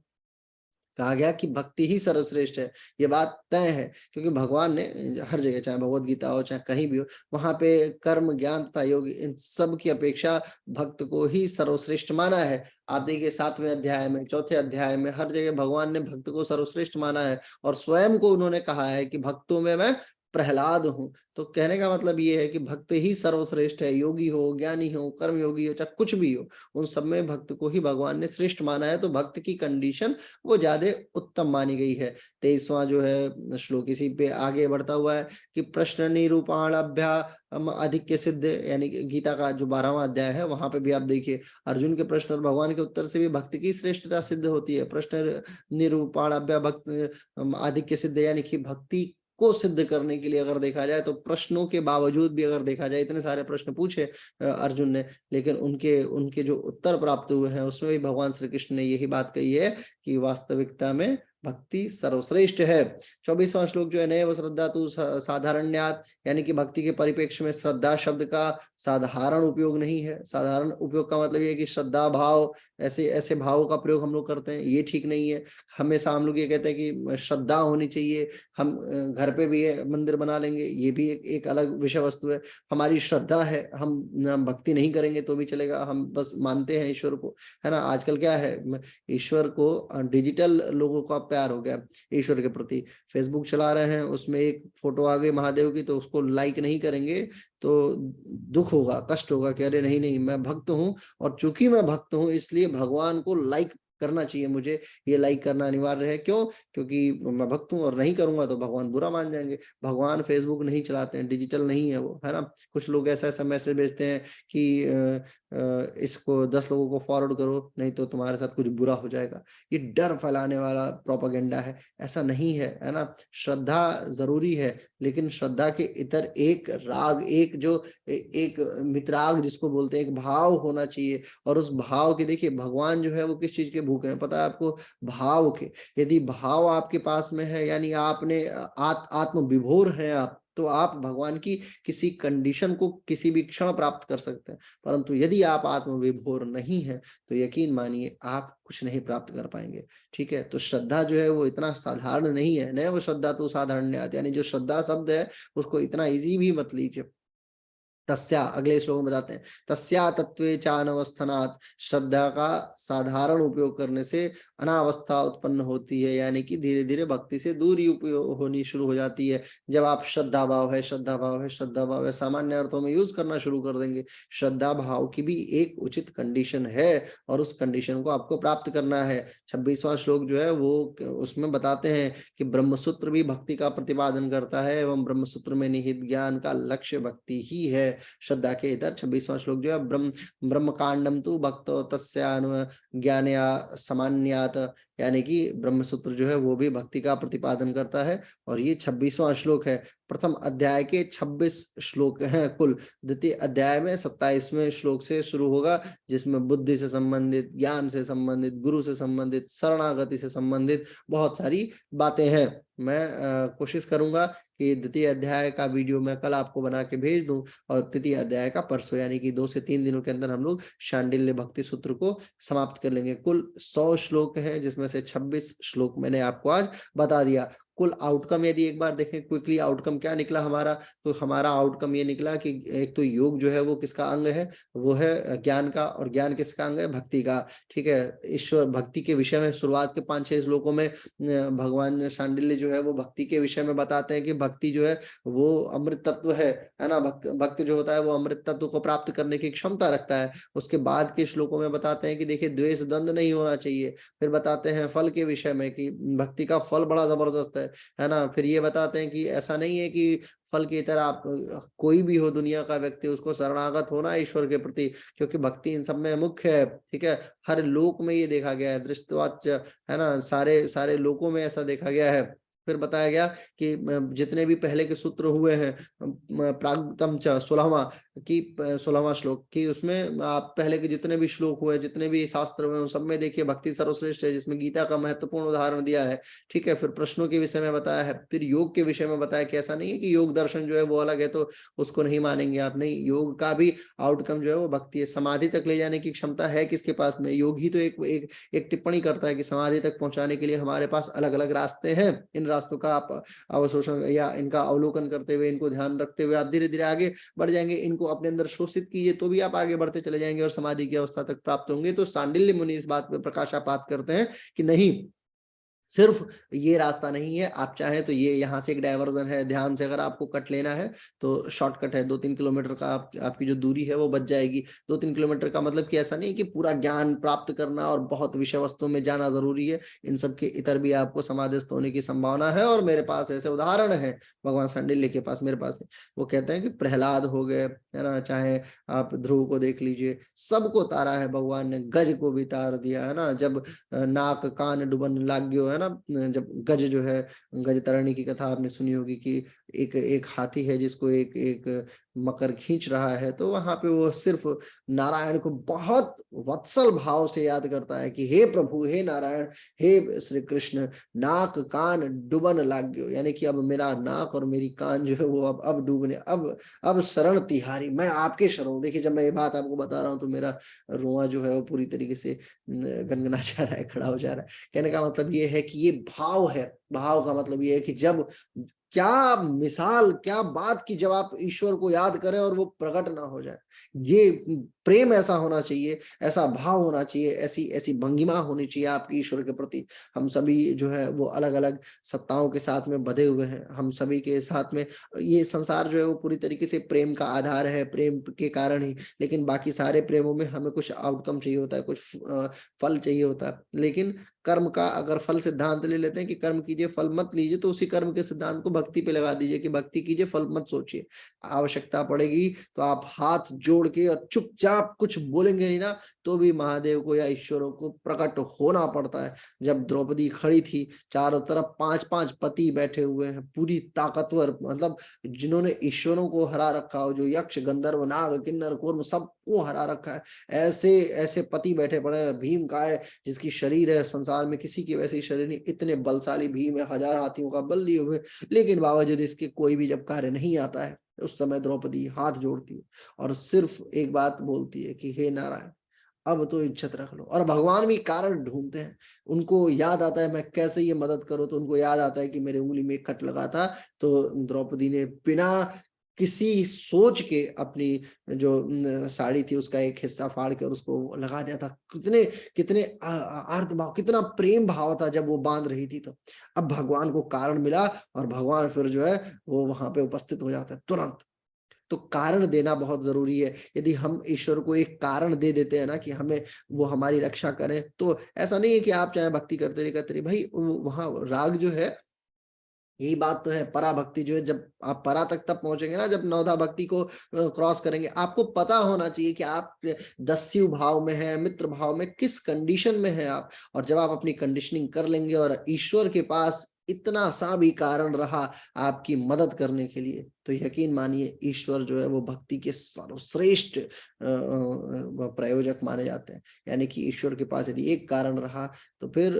कहा गया कि भक्ति ही सर्वश्रेष्ठ है। ये बात तय है, क्योंकि भगवान ने हर जगह, चाहे भगवत गीता हो चाहे कहीं भी हो, वहां पे कर्म ज्ञान तथा योग इन सब की अपेक्षा भक्त को ही सर्वश्रेष्ठ माना है। आप देखिए 7वें अध्याय में, 4थे अध्याय में, हर जगह भगवान ने भक्त को सर्वश्रेष्ठ माना है, और स्वयं को उन्होंने कहा है कि भक्तों में मैं प्रहलाद हूं। तो कहने का मतलब ये है कि भक्त ही सर्वश्रेष्ठ है। योगी हो, ज्ञानी हो, कर्म योगी हो, चाहे कुछ भी हो, उन सब में भक्त को ही भगवान ने श्रेष्ठ माना है। तो भक्त की कंडीशन वो ज्यादा उत्तम मानी गई है। 23वां जो है श्लोक इसी पे आगे बढ़ता हुआ है कि प्रश्न निरूपणाभ्या अधिक सिद्ध, यानी गीता का जो 12वां अध्याय है वहां पे भी आप देखिए अर्जुन के प्रश्न और भगवान के उत्तर से भी भक्ति की श्रेष्ठता सिद्ध होती है। प्रश्न निरूपणाभ्या भक्त अधिक सिद्ध, यानी कि भक्ति को सिद्ध करने के लिए अगर देखा जाए तो प्रश्नों के बावजूद भी अगर देखा जाए, इतने सारे प्रश्न पूछे अर्जुन ने, लेकिन उनके उनके जो उत्तर प्राप्त हुए हैं उसमें भी भगवान श्री कृष्ण ने यही बात कही है कि वास्तविकता में भक्ति सर्वश्रेष्ठ है। 24वां श्लोक जो है नैव श्रद्धा तु साधारण्यात्, यानी कि भक्ति के परिप्रेक्ष्य में श्रद्धा शब्द का साधारण उपयोग नहीं है। साधारण उपयोग का मतलब ये है कि श्रद्धा भाव, ऐसे ऐसे भावों का प्रयोग हम लोग करते हैं, ये ठीक नहीं है। हमेशा हम लोग ये कहते हैं कि श्रद्धा होनी चाहिए, हम घर पे भी मंदिर बना लेंगे, ये भी एक अलग विषय वस्तु है। हमारी श्रद्धा है, हम भक्ति नहीं करेंगे तो भी चलेगा, हम बस मानते हैं ईश्वर को, है ना। आजकल क्या है, ईश्वर को डिजिटल लोगों का प्यार हो गया ईश्वर के प्रति। फेसबुक चला रहे हैं, उसमें एक फोटो आ गई महादेव की, तो उसको लाइक नहीं करेंगे तो दुख होगा, कष्ट होगा कि अरे नहीं नहीं, मैं भक्त हूं, और चूंकि मैं भक्त हूं इसलिए भगवान को लाइक करना चाहिए, मुझे ये लाइक करना अनिवार्य है। क्यों? क्योंकि मैं भक्त हूं, और नहीं करूंगा तो भगवान बुरा मान जाएंगे। भगवान फेसबुक नहीं चलाते हैं, डिजिटल नहीं है वो, है ना। कुछ लोग ऐसा ऐसा मैसेज भेजते हैं कि इसको 10 लोगों को फॉरवर्ड करो, नहीं तो तुम्हारे साथ कुछ बुरा हो जाएगा। ये डर फैलाने वाला प्रोपेगेंडा है, ऐसा नहीं है, है ना। श्रद्धा जरूरी है, लेकिन श्रद्धा के इतर एक राग, एक जो एक मित्राग जिसको बोलते हैं, एक भाव होना चाहिए। और उस भाव के, देखिए भगवान जो है वो किस चीज के भूखे हैं पता है आपको? भाव के। यदि भाव आपके पास में है, यानी आपने आत्म विभोर है आप, तो आप भगवान की किसी कंडीशन को किसी भी क्षण प्राप्त कर सकते हैं, परंतु यदि आप आत्मविभोर नहीं है तो यकीन मानिए आप कुछ नहीं प्राप्त कर पाएंगे। ठीक है, तो श्रद्धा जो है वो इतना साधारण नहीं है, न वो श्रद्धा तो साधारण यानी जो श्रद्धा शब्द है उसको इतना इजी भी मत लीजिए। तस्या, अगले श्लोक में बताते हैं, तस्या तत्वे चानवस्थानात्, श्रद्धा का साधारण उपयोग करने से अनावस्था उत्पन्न होती है, यानी कि धीरे धीरे भक्ति से दूरी उपयोग होनी शुरू हो जाती है। जब आप श्रद्धा भाव है, श्रद्धा भाव है, श्रद्धा भाव है सामान्य अर्थों में यूज करना शुरू कर देंगे, श्रद्धा भाव की भी एक उचित कंडीशन है और उस कंडीशन को आपको प्राप्त करना है। 26वां श्लोक जो है वो उसमें बताते हैं कि ब्रह्मसूत्र भी भक्ति का प्रतिपादन करता है एवं ब्रह्मसूत्र में निहित ज्ञान का लक्ष्य भक्ति ही है। श्रद्धा के इधर 26वां श्लोक जो है, ब्रह्म कांडम तु भक्तो तस्यानु ज्ञानया सामान्यात, यानी कि ब्रह्मसूत्र जो है वो भी भक्ति का प्रतिपादन करता है। और ये 26वां श्लोक है। प्रथम अध्याय के 26 श्लोक हैं कुल। द्वितीय अध्याय में 27वें श्लोक से शुरू होगा, जिसमें बुद्धि से संबंधित, ज्ञान से संबंधित, गुरु से संबंधित, शरणागति से संबंधित बहुत सारी बातें हैं। मैं कोशिश करूंगा कि द्वितीय अध्याय का वीडियो मैं कल आपको बना के भेज दूं और तृतीय अध्याय का परसों, यानी कि 2 से 3 दिनों के अंदर हम लोग शांडिल्य भक्ति सूत्र को समाप्त कर लेंगे। कुल 100 श्लोक हैं, जिसमें से 26 श्लोक मैंने आपको आज बता दिया। कुल आउटकम यदि एक बार देखें क्विकली, आउटकम क्या निकला हमारा, तो हमारा आउटकम ये निकला कि एक तो योग जो है वो किसका अंग है, वो है ज्ञान का, और ज्ञान किसका अंग है, भक्ति का। ठीक है, ईश्वर भक्ति के विषय में शुरुआत के 5-6 श्लोकों में भगवान शांडिल्य जो है वो भक्ति के विषय में बताते हैं कि भक्ति जो है वो अमृत तत्व है ना, भक्त जो होता है वो अमृत तत्व को प्राप्त करने की क्षमता रखता है। उसके बाद के श्लोकों में बताते हैं कि देखिए द्वेष द्वंद्व नहीं होना चाहिए। फिर बताते हैं फल के विषय में कि भक्ति का फल बड़ा जबरदस्त है ना। फिर ये बताते हैं कि ऐसा नहीं है कि फल की तरह आप कोई भी हो दुनिया का व्यक्ति, उसको शरणागत होना है ईश्वर के प्रति, क्योंकि भक्ति इन सब में मुख्य है। ठीक है, हर लोक में ये देखा गया है, दृष्टवाच्य है ना, सारे लोकों में ऐसा देखा गया है। फिर बताया गया कि जितने भी पहले के सूत्र हुए हैं, प्रागतम च 16वां श्लोक की, उसमें आप पहले के जितने भी श्लोक हुए, जितने भी शास्त्र हुए, उन सब में देखिए भक्ति सर्वश्रेष्ठ है, जिसमें गीता का महत्वपूर्ण उदाहरण दिया है। ठीक है, फिर प्रश्नों के विषय में बताया है, फिर योग के विषय में बताया कि ऐसा नहीं है कि योग दर्शन जो है वो अलग है तो उसको नहीं मानेंगे आप, नहीं, योग का भी आउटकम जो है वो भक्ति है। समाधि तक ले जाने की क्षमता है किसके पास में, योग ही तो एक टिप्पणी करता है कि समाधि तक पहुंचाने के लिए हमारे पास अलग अलग रास्ते हैं। इन रास्तों का आप अवशोषण या इनका अवलोकन करते हुए, इनको ध्यान रखते हुए आप धीरे धीरे आगे बढ़ जाएंगे। इनको अपने अंदर शोषित कीजिए तो भी आप आगे बढ़ते चले जाएंगे और समाधि की अवस्था तक प्राप्त होंगे। तो शांडिल्य मुनि इस बात पे प्रकाशापात करते हैं कि नहीं, सिर्फ ये रास्ता नहीं है, आप चाहें तो ये यहाँ से एक डायवर्जन है, ध्यान से अगर आपको कट लेना है तो शॉर्टकट है, 2-3 किलोमीटर का आपकी जो दूरी है वो बच जाएगी। 2-3 किलोमीटर का मतलब कि ऐसा नहीं कि पूरा ज्ञान प्राप्त करना और बहुत विषय वस्तुओं में जाना जरूरी है, इन सब के इतर भी आपको समाधिस्थ होने की संभावना है। और मेरे पास ऐसे उदाहरण है, भगवान शांडिल्य के पास, मेरे पास नहीं। वो कहते हैं कि प्रहलाद हो गए, है ना, चाहे आप ध्रुव को देख लीजिए, सबको तारा है भगवान ने, गज को भी तार दिया है ना। जब नाक कान डुबन लाग्यो है ना, जब गज जो है, गज तरणी की कथा आपने सुनी होगी कि एक हाथी है जिसको एक मकर खींच रहा है, तो वहां पे वो सिर्फ नारायण को बहुत वत्सल भाव से याद करता है कि हे प्रभु, हे नारायण, हे श्री कृष्ण, नाक कान डुबन लाग्यो, यानी कि अब मेरा नाक और मेरी कान जो है वो अब डूबने, अब शरण तिहारी, मैं आपके शरण। देखिए जब मैं ये बात आपको बता रहा हूँ तो मेरा रोआ जो है वो पूरी तरीके से गनगना जा रहा है, खड़ा हो जा रहा है। कहने का मतलब ये है कि ये भाव है। भाव का मतलब ये है कि जब, क्या मिसाल, क्या बात की जब आप ईश्वर को याद करें और वो प्रकट ना हो जाए, ये प्रेम ऐसा होना चाहिए, ऐसा भाव होना चाहिए, ऐसी भंगिमा होनी चाहिए आपकी ईश्वर के प्रति। हम सभी जो है वो अलग अलग सत्ताओं के साथ में बधे हुए हैं, हम सभी के साथ में ये संसार जो है वो पूरी तरीके से प्रेम का आधार है, प्रेम के कारण ही। लेकिन बाकी सारे प्रेमों में हमें कुछ आउटकम चाहिए होता है, कुछ फल चाहिए होता है। लेकिन कर्म का अगर फल सिद्धांत ले लेते हैं कि कर्म कीजिए फल मत लीजिए, तो उसी कर्म के सिद्धांत को भक्ति पे लगा दीजिए कि भक्ति कीजिए फल मत सोचिए। आवश्यकता पड़ेगी तो आप हाथ जोड़ के और चुपचाप आप कुछ बोलेंगे नहीं ना तो भी महादेव को या ईश्वरों को प्रकट होना पड़ता है। जब द्रौपदी खड़ी थी, चारों तरफ 5-5 पति बैठे हुए हैं, पूरी ताकतवर, मतलब जिन्होंने ईश्वरों को हरा रखा हो, जो यक्ष गंधर्व नाग किन्नर कूर्म सबको हरा रखा है, ऐसे ऐसे पति बैठे पड़े हैं। भीम का है जिसकी शरीर है, संसार में किसी की वैसी शरीर नहीं, इतने बलशाली भीम है, 1000 हाथियों का बल लिए हुए, लेकिन बावजूद इसके कोई भी जब कार्य नहीं आता है, उस समय द्रौपदी हाथ जोड़ती है और सिर्फ एक बात बोलती है कि हे नारायण, अब तो इज्जत रख लो। और भगवान भी कारण ढूंढते हैं, उनको याद आता है मैं कैसे ये मदद करूं, तो उनको याद आता है कि मेरे उंगली में कट लगा था, तो द्रौपदी ने बिना किसी सोच के अपनी जो साड़ी थी उसका एक हिस्सा फाड़ के और उसको लगा दिया था। कितने कितने आर्त भाव, कितना प्रेम भाव था जब वो बांध रही थी। तो अब भगवान को कारण मिला और भगवान फिर जो है वो वहां पे उपस्थित हो जाता है तुरंत। तो कारण देना बहुत जरूरी है। यदि हम ईश्वर को एक कारण दे देते हैं ना कि हमें वो हमारी रक्षा करें, तो ऐसा नहीं है कि आप चाहे भक्ति करते रहिए करते रहिए, भाई वहां राग जो है, यही बात तो है, पराभक्ति जो है, जब आप परा तक तब पहुंचेंगे ना जब नवधा भक्ति को क्रॉस करेंगे। आपको पता होना चाहिए कि आप दस्यु भाव में है, मित्र भाव में, किस कंडीशन में है आप। और जब आप अपनी कंडीशनिंग कर लेंगे और ईश्वर के पास इतना सा भी कारण रहा आपकी मदद करने के लिए, तो यकीन मानिए ईश्वर जो है वो भक्ति के सर्वश्रेष्ठ प्रयोजक माने जाते हैं। यानी कि ईश्वर के पास यदि एक कारण रहा तो फिर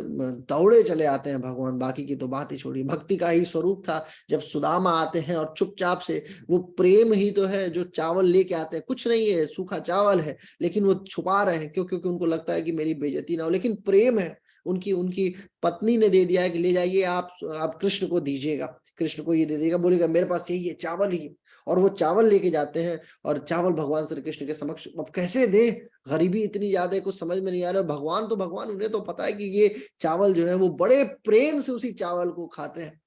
दौड़े चले आते हैं भगवान। बाकी की तो बात ही छोड़िए, भक्ति का ही स्वरूप था। जब सुदामा आते हैं और चुपचाप से, वो प्रेम ही तो है जो चावल लेके आते हैं, कुछ नहीं है, सूखा चावल है, लेकिन वो छुपा रहे हैं, क्यों? क्योंकि उनको लगता है कि मेरी बेइज्जती ना हो, लेकिन प्रेम है। उनकी उनकी पत्नी ने दे दिया है कि ले जाइए, आप कृष्ण को दीजिएगा, कृष्ण को ये दे देगा, बोलेगा मेरे पास यही है, चावल ही है। और वो चावल लेके जाते हैं और चावल भगवान श्री कृष्ण के समक्ष, अब कैसे दे, गरीबी इतनी ज्यादा है, कुछ समझ में नहीं आ रहा। भगवान तो भगवान, उन्हें तो पता है कि ये चावल जो है वो बड़े प्रेम से उसी चावल को खाते हैं,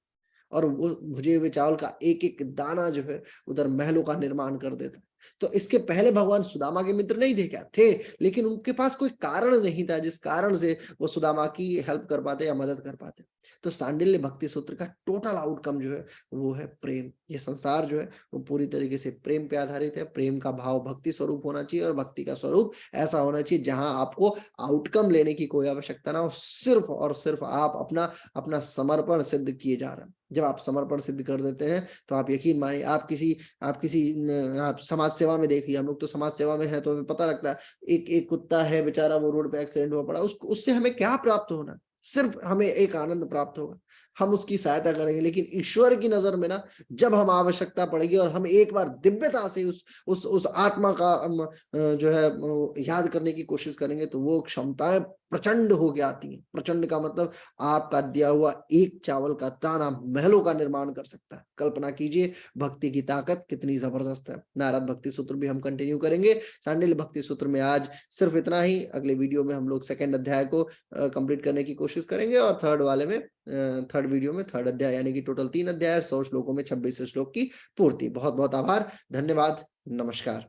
और वो भुजे हुए चावल का एक एक दाना जो है उधर महलों का निर्माण कर देता है। तो इसके पहले भगवान सुदामा के मित्र नहीं थे क्या? थे, लेकिन उनके पास कोई कारण नहीं था जिस कारण से वो सुदामा की हेल्प कर पाते या मदद कर पाते। तो सांडिल्य भक्ति सूत्र का टोटल आउटकम जो है वो है प्रेम। ये संसार जो है वो पूरी तरीके से प्रेम पे आधारित है। प्रेम का भाव भक्ति स्वरूप होना चाहिए, और भक्ति का स्वरूप ऐसा होना चाहिए जहां आपको आउटकम लेने की कोई आवश्यकता ना हो, सिर्फ और सिर्फ आप अपना अपना समर्पण सिद्ध किए जा रहे हैं। जब आप समर्पण सिद्ध कर देते हैं तो आप यकीन मानिए, आप समाज सेवा में देखिए, हम लोग तो समाज सेवा में है तो हमें पता लगता है, एक एक कुत्ता है बेचारा, वो रोड पे एक्सीडेंट हुआ पड़ा, उसको, उससे हमें क्या प्राप्त होना? सिर्फ हमें एक आनंद प्राप्त होगा, हम उसकी सहायता करेंगे। लेकिन ईश्वर की नजर में ना, जब हम आवश्यकता पड़ेगी और हम एक बार दिव्यता से उस आत्मा का जो है याद करने की कोशिश करेंगे, तो वो क्षमताएं प्रचंड होके आती हैं। प्रचंड का मतलब आपका दिया हुआ एक चावल का दाना महलों का निर्माण कर सकता है। कल्पना कीजिए भक्ति की ताकत कितनी जबरदस्त है। नारद भक्ति सूत्र भी हम कंटिन्यू करेंगे। सांडिल्य भक्ति सूत्र में आज सिर्फ इतना ही। अगले वीडियो में हम लोग सेकंड अध्याय को कंप्लीट करने की कोशिश करेंगे, और थर्ड वीडियो में थर्ड अध्याय, यानी कि टोटल 3 अध्याय 100 श्लोकों में 26 श्लोक की पूर्ति। बहुत बहुत आभार, धन्यवाद, नमस्कार।